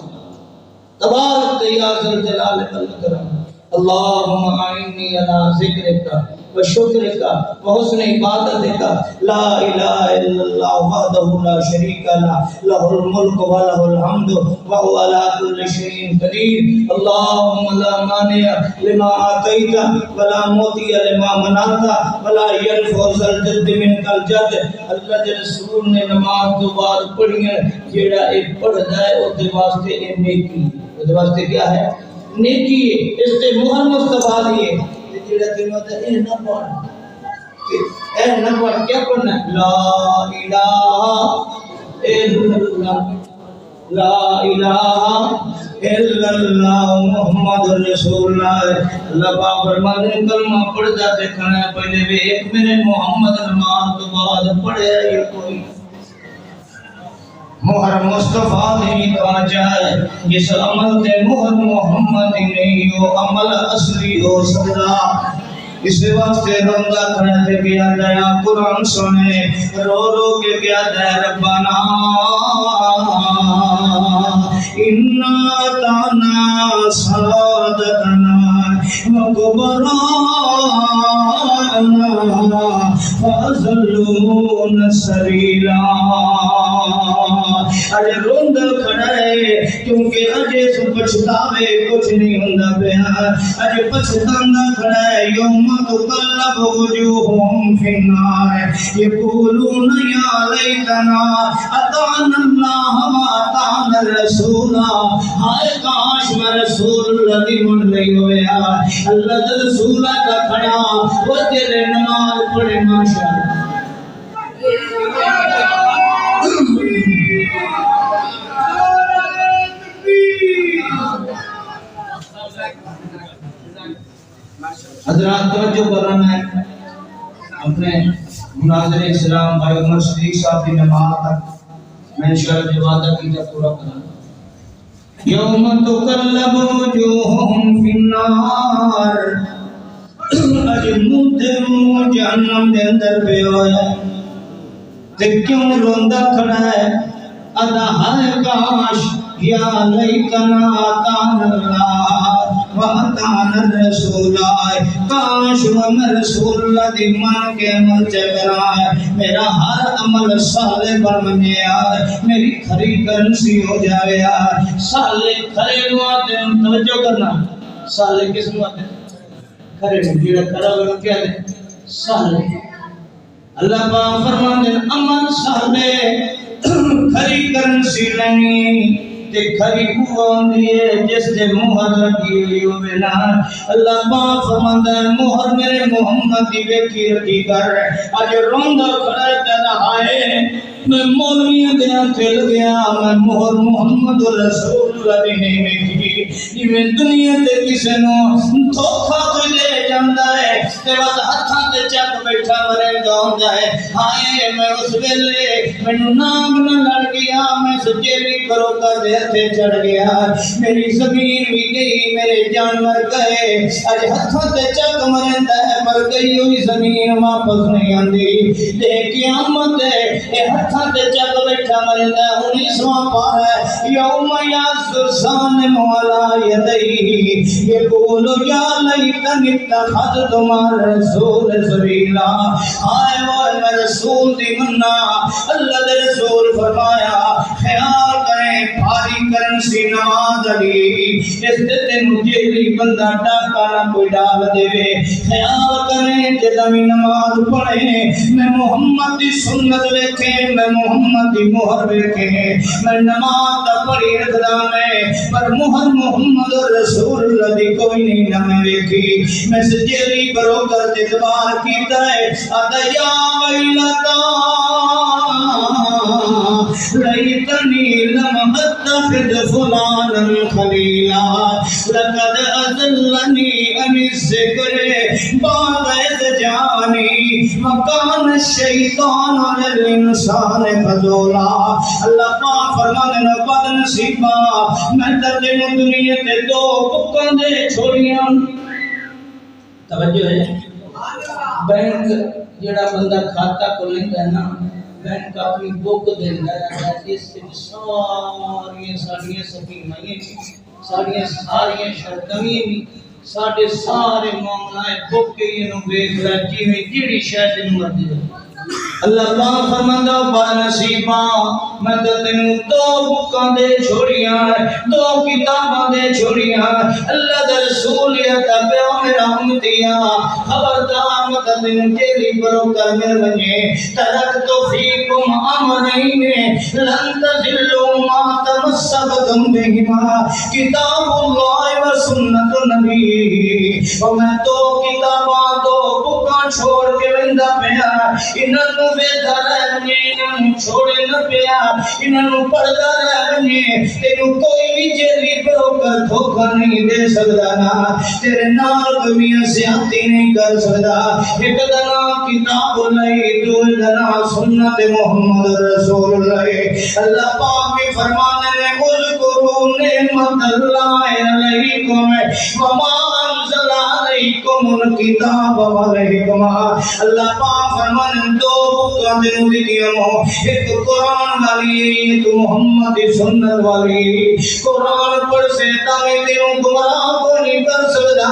تبارک یا ذی الجلال والاکرام اللہم اعنی علی ذکرک وشکرک وحسن عبادتک لا الہ الا اللہ وحدہ لا شریک لہ لہ الملک ولہ الحمد وهو علی کل شیء قدیر اللہم لا مانع لما اعطیت ولا معطی لما منعت ولا ينفع ذا الجد منک الجد اللہ کے رسول نے نماز تو بعد پڑھی ہے جیڑا ایک پڑھدا ہے اس دے واسطے اے نیکی اس دے واسطے کیا ہے نیکی ہے اس تے مہر مصطفیٰ دی ہے جیڑا دل ہوتا ہے اے نہ پڑھ اے نہ پڑھ کیا پڑھنا ہے لا الہ الا اللہ لا الہ الا اللہ محمد رسول اللہ اللہ پاک فرماتے ہیں کلمہ پڑھتا دیکھنا ہے پہلے بھی ایک میرے محمد نماز تو بعد پڑھے یہ کوئی مہر مصطفیٰ نہیں کہا جائے جس عمل دے مہر محمد نہیں ہو عمل اصلی ہو سکتا اس واسطے روندہ کھڑے تھے کیا دیا قرآن سنے رو رو کے کیا دیا ربنا انا تانا سادتنا وقبرانا فازلون سریلا اجے روند کھڑے کیونکہ اجے سو پچھتاوے کچھ نہیں ہوندا پیا اجے پچھتاندا کھڑے یوم تقلب وجوہہم فی النار یقولون یا لیتنا اطعنا اللہ واطعنا الرسول ہائے کاش میں رسول اللہ دی من رہی ہویا اللہ دے رسول کا کھڑا وہ تیرے نماز پڑھے ماشاءاللہ حضرات توجہ کر رہا ہے اپنے مناظر اسلام بھائی عمر صدیق صاحب کی نماز تک میں انشاءاللہ جو وعدہ کیا پورا کروں یوم تقلب وجوہہم فی النار اج مدھم جہنم دے اندر پہ ہویا تے کیوں روندا کھڑا ہے ادا ہے کاش یا لیتنا اطعنا اللہ وَأَطَعْنَا الرَّسُولَ کاش میں رسول اللہ دی مان کے عمل چکرائے میرا ہر عمل صالح بن جائے میری کھری کرنسی ہو جائے صالح کھرے نواتے ہیں توجہ کرنا صالح کس نواتے ہیں کھرے جیڑا کھڑا ہوئے کیا دے صالح اللہ پاک فرمان دے عمل صالح کھری کرنسی نہیں تے کھری کوان دیئے جس دے مہر لگی ہوئی ہو بنا اللہ پاک فرماندا ہے مہر میرے محمد دی ویکھی رکھی کر اج روندا کھڑا تے رہائے میں مولویاں دے ہتھے لگیا میں مہر محمد رسول اللہ دی نہیں ویکھی جویں دنیا تے کسے نو دھوکا کوئی دے جاندا ہے تے بس ہتھاں تے چک بیٹھا مرندا ہوندا ہے ہائے میں اس ویلے مینوں نام نہ لڑ گیا میں سچیلی کرو کر دے تے چڑھ گیا میری زمین بھی گئی میرے جانور گئے اج ہتھوں تے چک مرندا ہے پر گئی ہوئی زمین واپس نہیں آندی تے قیامت اے ہتھوں تے چک بیٹھا مرندا ہے 19واں پارا ہے یوم یاسان مولا یدی یقول یا لیتنی اتخذت مع الرسول سبیلا آئے وہ میں رسول دی مننا اللہ دے رسول فرمایا خیال کریں بھاری کرنسی نماز علی اس دن جیلی بندہ ڈاکا نہ کوئی ڈال دے خیال کریں جدمی نماز پڑھیں میں محمد دی سنت ویکھیں میں محمد دی مہر ویکھیں میں نماز دا پڑھی رکھدا میں پر مہر محمد رسول اللہ دی کوئی نہیں نہ میں ویکھی میں سجیلی برو کر دلوار کیتا ہے ادیا ویلتا لیتنی لم اتخذ فلانا خلیلا لقد اضلنی عن الذکر بعد اذ جاءنی وکان الشیطان للانسان خذولا اللہ پاک فرمانے نہ بد نصیبا میں درد دنیا تے دو بکاں دے چھوڑیاں توجہ ہے بینک جڑا بندہ کھاتا کو لیندا ہے نا بینک اپنی بک دیندا ہے اس وچ ساریاں ساڈیاں سکیمائیں ساڈیاں ساریاں شرطاں بھی ساڈے سارے معاملے بک کے انہوں ویکھ لے جویں جڑی شے تینوں مرضی ہے اللہ پاک فرماندا با نصیبا میں تینوں دو بکاں دے چھوڑیاں دو کتاباں دے چھوڑیاں اللہ دے رسول یا تابع میرا امتیا خبردار مت تینوں جیلی برو کر میرے بنے ترکت فیکم امرین لن تضلوا ما تمسکتم بہما کتاب اللہ و سنت نبی اور میں دو کتاباں دو بکاں چھوڑ کے ویندا پیا انہوں ویدھا رہنے انہوں چھوڑے نہ پیا انہوں پڑھدا رہنے تینوں کوئی بھی جیلی برو کر دھوکہ نہیں دے سکتا نا تیرے نال کوئی زیادتی نہیں کر سکتا ایک دنا کتاب اللہ دو دنا سنت محمد رسول اللہ اللہ پاک بھی فرمانے نے اذکروا نعمت اللہ علیکم وما انزل علیکم الکتاب والحکمہ اللہ پاک فرمانے دو بکاں دنوں دیتیاں ہوں ایک قرآن والی تو محمد سنت والی قرآن پڑھ سے تاکہ تینوں گمراہ کو نہیں کر سکتا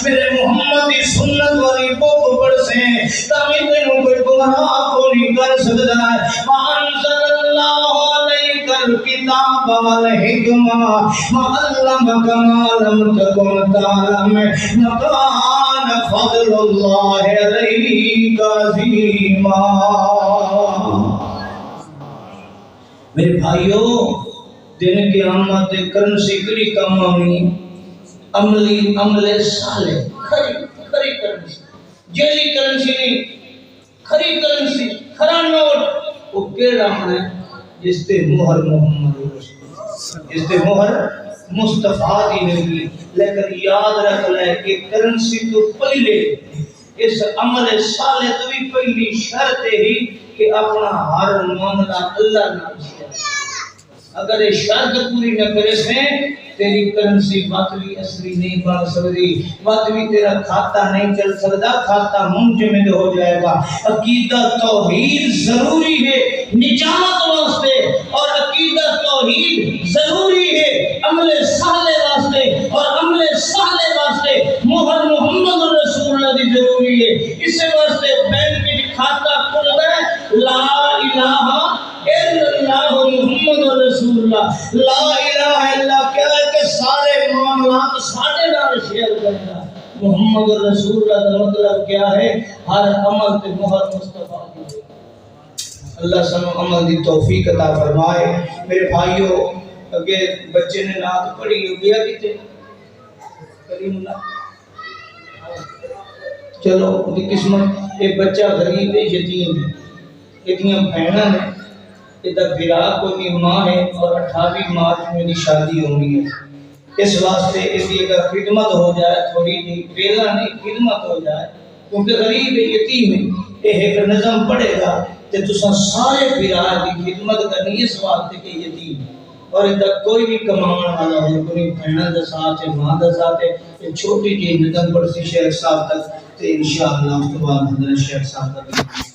میرے محمد سنت والی بک پڑھ سے تاکہ تینوں کوئی گمراہ کو نہیں کر سکتا وانزل اللہ علیک الکتاب والحکمہ وعلمک ما لم تکن تعلم وکان فضل اللہ علیک عظیما میرے بھائیو دن کے آمد کرنسی کری کام آمی عمل صالح کھری کرنسی جیلی کرنسی نہیں کھری کرنسی کھرا نوٹ وہ کیڑا ہے جس تے مہر محمد رسول جس تے مہر مصطفیٰ دی نبی لیکن یاد رکھ لے کہ کرنسی تو پہلے اس عمل صالح تو بھی پہلی شرط ہی کہ اپنا ہر معاملہ اللہ نہ کیا اگر یہ شرط پوری نہ کرے سے تیری کرنسی باطلی اصلی نہیں بن سکتی باطلی تیرا کھاتا نہیں چل سکتا کھاتا منجمد ہو جائے گا عقیدہ توحید ضروری ہے نجات واسطے اور عقیدہ توحید ضروری ہے عمل صالح واسطے اور عمل صالح واسطے مہر محمد رسول اللہ دی ضروری ہے اس واسطے بینک کی کھاتا کھلتا ہے لا الہ الا اللہ محمد رسول اللہ لا الہ الا کیا ہے کہ سارے معاملات ساڑھے نال شیئر کرنا محمد رسول اللہ کا مطلب کیا ہے ہر عمل تے مہر مصطفیٰ کی اللہ سنو عمل دی توفیق عطا فرمائے میرے بھائیو اگے بچے نے نعت پڑھی ہو گیا کتے کریم اللہ چلو دی قسمت ایک بچہ غریب ہے یتیم ہے اتنی بہناں نے ادھر بھرا کوئی ماں ہے اور 28 مارچ میں دی شادی ہونی ہے اس واسطے اس کی اگر خدمت ہو جائے تھوڑی جی بیلا نہیں خدمت ہو جائے کیونکہ غریب ہے یتیم ہے ایک نظم پڑھے گا تے تساں سارے پیرا کی خدمت کرنی اس واسطے کہ یتیم اور ادھر کوئی بھی کماؤن والا ہو کوئی بہنوں کا ساتھ ہے ماں کا ساتھ ہے چھوٹی جی نظم پڑھ سی شیخ صاحب تک تے انشاءاللہ اس کے بعد حضرت شیخ صاحب تک